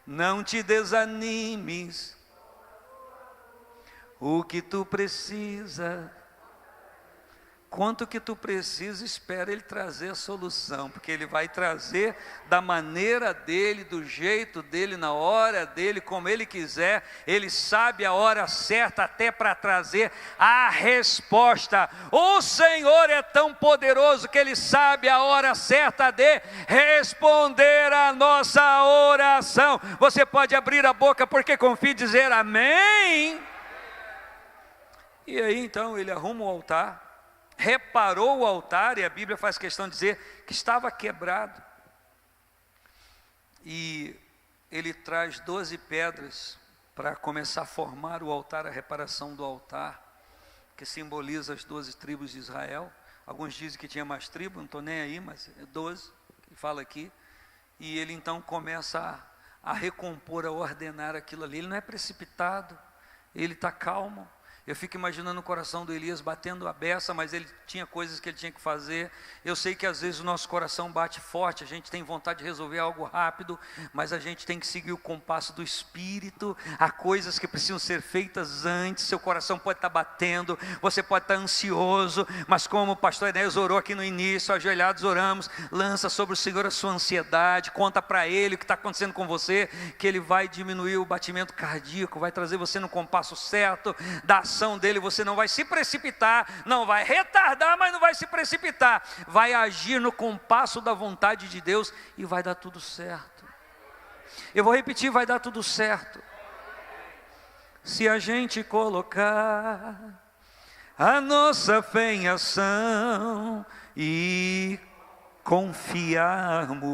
Não te desanimes. O que tu precisa. Quanto que tu precisa, espera Ele trazer a solução, porque Ele vai trazer da maneira dEle, do jeito dEle, na hora dEle, como Ele quiser. Ele sabe a hora certa até para trazer a resposta. O Senhor é tão poderoso que Ele sabe a hora certa de responder a nossa oração. Você pode abrir a boca porque confia e dizer amém. E aí então Ele arruma o altar. Reparou o altar, e a Bíblia faz questão de dizer que estava quebrado. E ele traz 12 pedras para começar a formar o altar, a reparação do altar, que simboliza as 12 tribos de Israel. Alguns dizem que tinha mais tribos, não estou nem aí, mas é 12, que fala aqui. E ele então começa a recompor, a ordenar aquilo ali. Ele não é precipitado, ele está calmo. Eu fico imaginando o coração do Elias batendo a beça, mas ele tinha coisas que ele tinha que fazer. Eu sei que às vezes o nosso coração bate forte, a gente tem vontade de resolver algo rápido, mas a gente tem que seguir o compasso do Espírito. Há coisas que precisam ser feitas antes. Seu coração pode estar batendo, você pode estar ansioso, mas como o pastor Enéas orou aqui no início, ajoelhados oramos, lança sobre o Senhor a sua ansiedade, conta para Ele o que está acontecendo com você, que Ele vai diminuir o batimento cardíaco, vai trazer você no compasso certo da ação dele. Você não vai se precipitar, não vai retardar, mas não vai se precipitar, vai agir no compasso da vontade de Deus e vai dar tudo certo. Eu vou repetir, vai dar tudo certo. Se a gente colocar a nossa fé em ação e confiarmos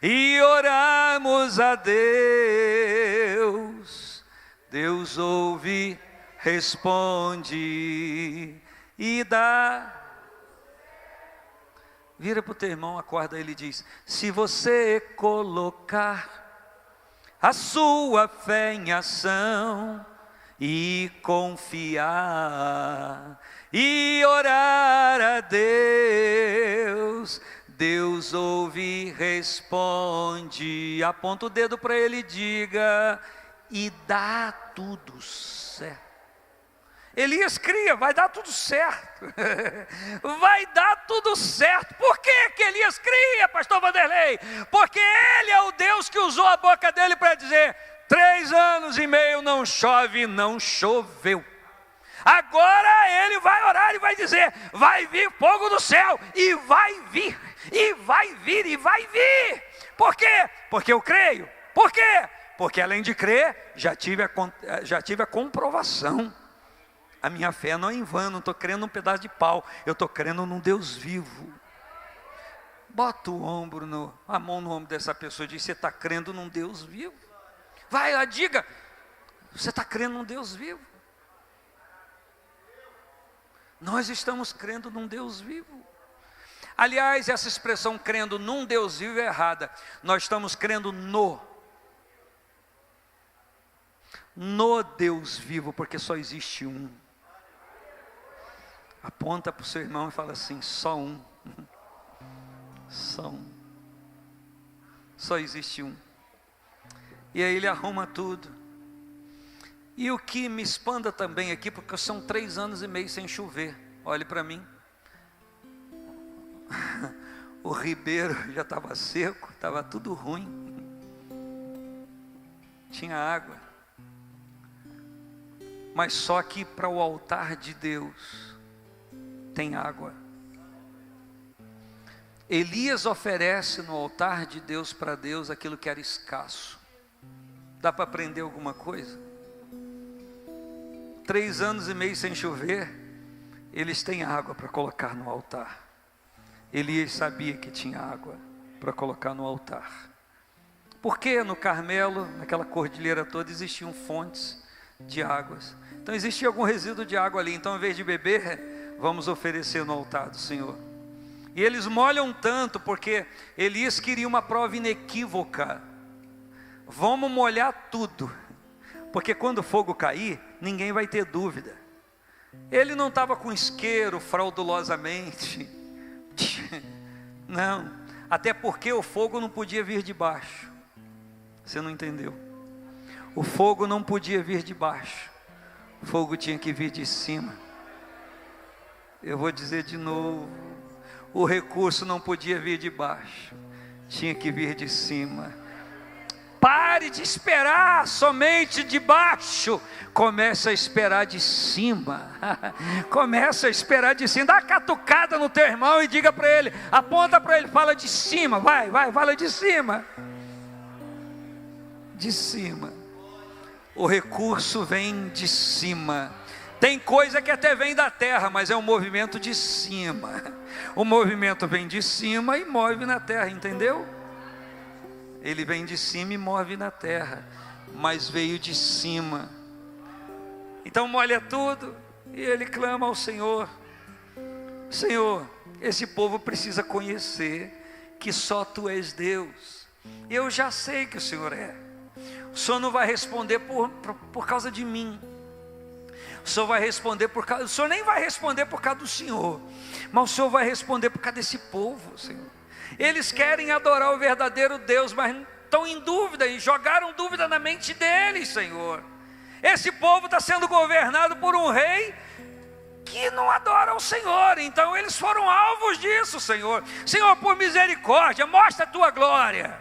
e orarmos a Deus, Deus ouve, responde e dá. Vira para o teu irmão, acorda ele e diz: se você colocar a sua fé em ação e confiar e orar a Deus, Deus ouve e responde. Aponta o dedo para ele e diga: e dá tudo certo. Elias cria, vai dar tudo certo. Vai dar tudo certo. Por que que Elias cria, pastor Vanderlei? Porque ele é o Deus que usou a boca dele para dizer: 3 anos e meio não chove, não choveu. Agora ele vai orar e vai dizer: vai vir fogo do céu, e vai vir, e vai vir, e vai vir. Por quê? Porque eu creio. Por quê? Porque além de crer, já tive a comprovação. A minha fé não é em vão, não estou crendo num pedaço de pau, eu estou crendo num Deus vivo. Bota a mão no ombro dessa pessoa e diz: você está crendo num Deus vivo? Vai lá, diga: você está crendo num Deus vivo? Nós estamos crendo num Deus vivo. Aliás, essa expressão crendo num Deus vivo é errada. Nós estamos crendo no Deus vivo, porque só existe um. Aponta para o seu irmão e fala assim: só um. Só um. Só existe um. E aí ele arruma tudo. E o que me espanta também aqui, porque são 3 anos e meio sem chover. Olhe para mim. O ribeiro já estava seco, estava tudo ruim. Tinha água. Mas só que para o altar de Deus tem água. Elias oferece no altar de Deus para Deus aquilo que era escasso. Dá para aprender alguma coisa? 3 anos e meio sem chover, eles têm água para colocar no altar. Elias sabia que tinha água para colocar no altar. Porque no Carmelo, naquela cordilheira toda, existiam fontes de águas. Então existia algum resíduo de água ali. Então, em vez de beber, vamos oferecer no altar do Senhor. E eles molham tanto, porque Elias queria uma prova inequívoca. Vamos molhar tudo, porque quando o fogo cair, ninguém vai ter dúvida. Ele não estava com isqueiro fraudulosamente. Não, até porque o fogo não podia vir de baixo. Você não entendeu? O fogo não podia vir de baixo. O fogo tinha que vir de cima. Eu vou dizer de novo: o recurso não podia vir de baixo, tinha que vir de cima. Pare de esperar somente de baixo, comece a esperar de cima. Começa a esperar de cima. Dá uma catucada no teu irmão e diga para ele, aponta para ele, fala de cima. Vai, fala de cima. De cima. O recurso vem de cima. Tem coisa que até vem da terra, mas é um movimento de cima. O movimento vem de cima e move na terra, entendeu? Ele vem de cima e move na terra, mas veio de cima. Então molha tudo e ele clama ao Senhor: Senhor, esse povo precisa conhecer que só Tu és Deus. Eu já sei que o Senhor é. O Senhor não vai responder por causa de mim. O Senhor vai responder por causa... O Senhor nem vai responder por causa do Senhor, mas o Senhor vai responder por causa desse povo, Senhor. Eles querem adorar o verdadeiro Deus, mas estão em dúvida e jogaram dúvida na mente deles, Senhor. Esse povo está sendo governado por um rei que não adora o Senhor, então eles foram alvos disso, Senhor. Senhor, por misericórdia, mostra a Tua glória.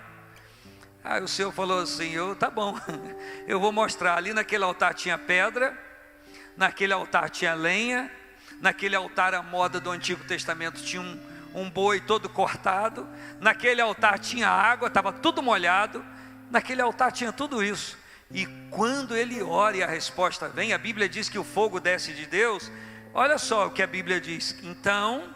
Aí o Senhor falou assim: tá bom, eu vou mostrar. Ali naquele altar tinha pedra, naquele altar tinha lenha, naquele altar à moda do Antigo Testamento tinha um boi todo cortado, naquele altar tinha água, estava tudo molhado, naquele altar tinha tudo isso. E quando ele ora e a resposta vem, a Bíblia diz que o fogo desce de Deus. Olha só o que a Bíblia diz. Então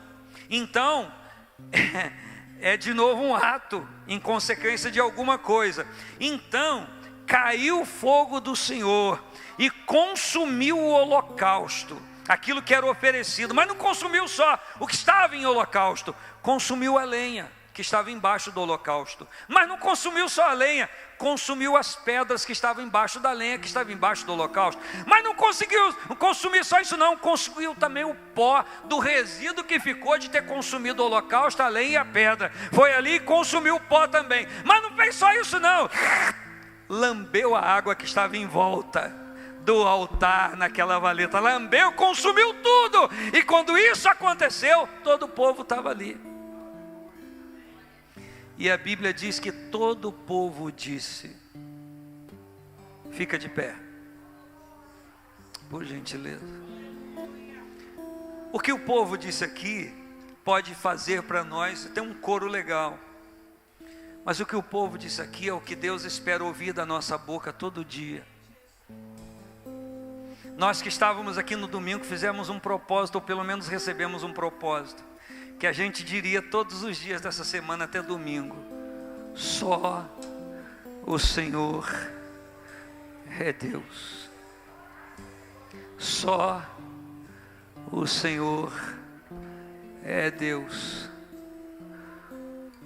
é de novo um ato em consequência de alguma coisa. Então caiu o fogo do Senhor e consumiu o holocausto, aquilo que era oferecido. Mas não consumiu só o que estava em holocausto, consumiu a lenha, que estava embaixo do holocausto. Mas não consumiu só a lenha, consumiu as pedras que estavam embaixo da lenha, que estava embaixo do holocausto. Mas não conseguiu consumir só isso não, consumiu também o pó do resíduo que ficou de ter consumido o holocausto, a lenha e a pedra. Foi ali e consumiu o pó também. Mas não fez só isso não, lambeu a água que estava em volta do altar naquela valeta, lambeu, consumiu tudo. E quando isso aconteceu, todo o povo estava ali. E a Bíblia diz que todo o povo disse, fica de pé, por gentileza. O que o povo disse aqui pode fazer para nós, tem um coro legal, mas o que o povo disse aqui é o que Deus espera ouvir da nossa boca todo dia. Nós que estávamos aqui no domingo fizemos um propósito, ou pelo menos recebemos um propósito, que a gente diria todos os dias dessa semana até domingo: só o Senhor é Deus. Só o Senhor é Deus.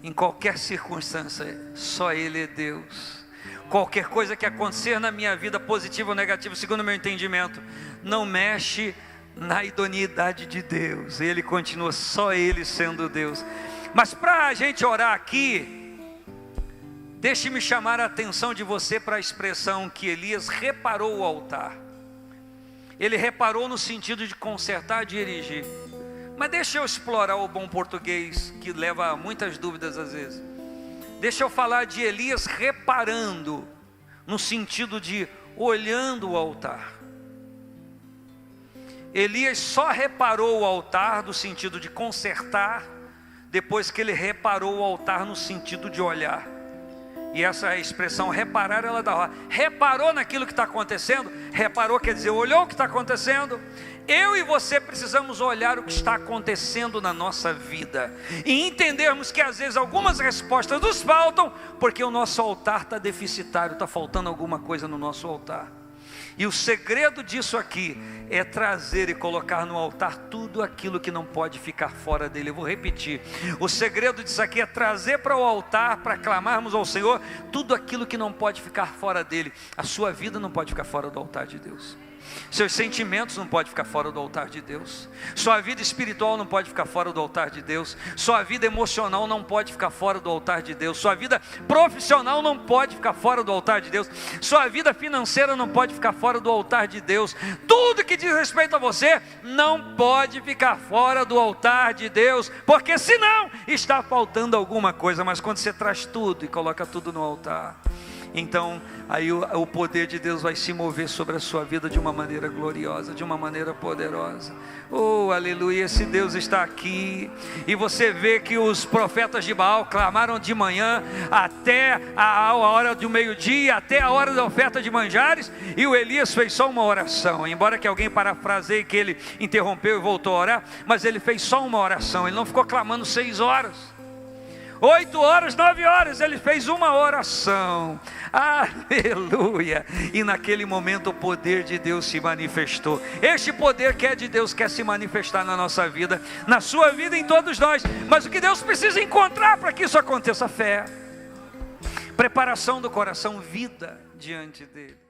Em qualquer circunstância, só Ele é Deus. Qualquer coisa que acontecer na minha vida, positiva ou negativa, segundo o meu entendimento, não mexe na idoneidade de Deus. Ele continua, só Ele sendo Deus. Mas para a gente orar aqui, deixe-me chamar a atenção de você para a expressão que Elias reparou o altar. Ele reparou no sentido de consertar, de erigir. Mas deixa eu explorar o bom português, que leva a muitas dúvidas às vezes. Deixa eu falar de Elias reparando, no sentido de olhando o altar. Elias só reparou o altar no sentido de consertar, depois que ele reparou o altar no sentido de olhar. E essa expressão reparar, ela dá lá. Reparou naquilo que está acontecendo? Reparou quer dizer, olhou o que está acontecendo? Eu e você precisamos olhar o que está acontecendo na nossa vida e entendermos que às vezes algumas respostas nos faltam, porque o nosso altar está deficitário, está faltando alguma coisa no nosso altar. E o segredo disso aqui é trazer e colocar no altar tudo aquilo que não pode ficar fora dele. Eu vou repetir, o segredo disso aqui é trazer para o altar, para clamarmos ao Senhor, tudo aquilo que não pode ficar fora dele. A sua vida não pode ficar fora do altar de Deus. Seus sentimentos não podem ficar fora do altar de Deus. Sua vida espiritual não pode ficar fora do altar de Deus. Sua vida emocional não pode ficar fora do altar de Deus. Sua vida profissional não pode ficar fora do altar de Deus. Sua vida financeira não pode ficar fora do altar de Deus. Tudo que diz respeito a você não pode ficar fora do altar de Deus, porque senão está faltando alguma coisa. Mas quando você traz tudo e coloca tudo no altar, então aí o poder de Deus vai se mover sobre a sua vida de uma maneira gloriosa, de uma maneira poderosa. Oh, aleluia, esse Deus está aqui. E você vê que os profetas de Baal clamaram de manhã até a hora do meio-dia, até a hora da oferta de manjares, e o Elias fez só uma oração. Embora que alguém parafraseie que ele interrompeu e voltou a orar, mas ele fez só uma oração. Ele não ficou clamando 6 horas, 8 horas, 9 horas, ele fez uma oração. Aleluia. E naquele momento o poder de Deus se manifestou. Este poder que é de Deus quer se manifestar na nossa vida, na sua vida, em todos nós. Mas o que Deus precisa encontrar para que isso aconteça? Fé, preparação do coração, vida diante dele.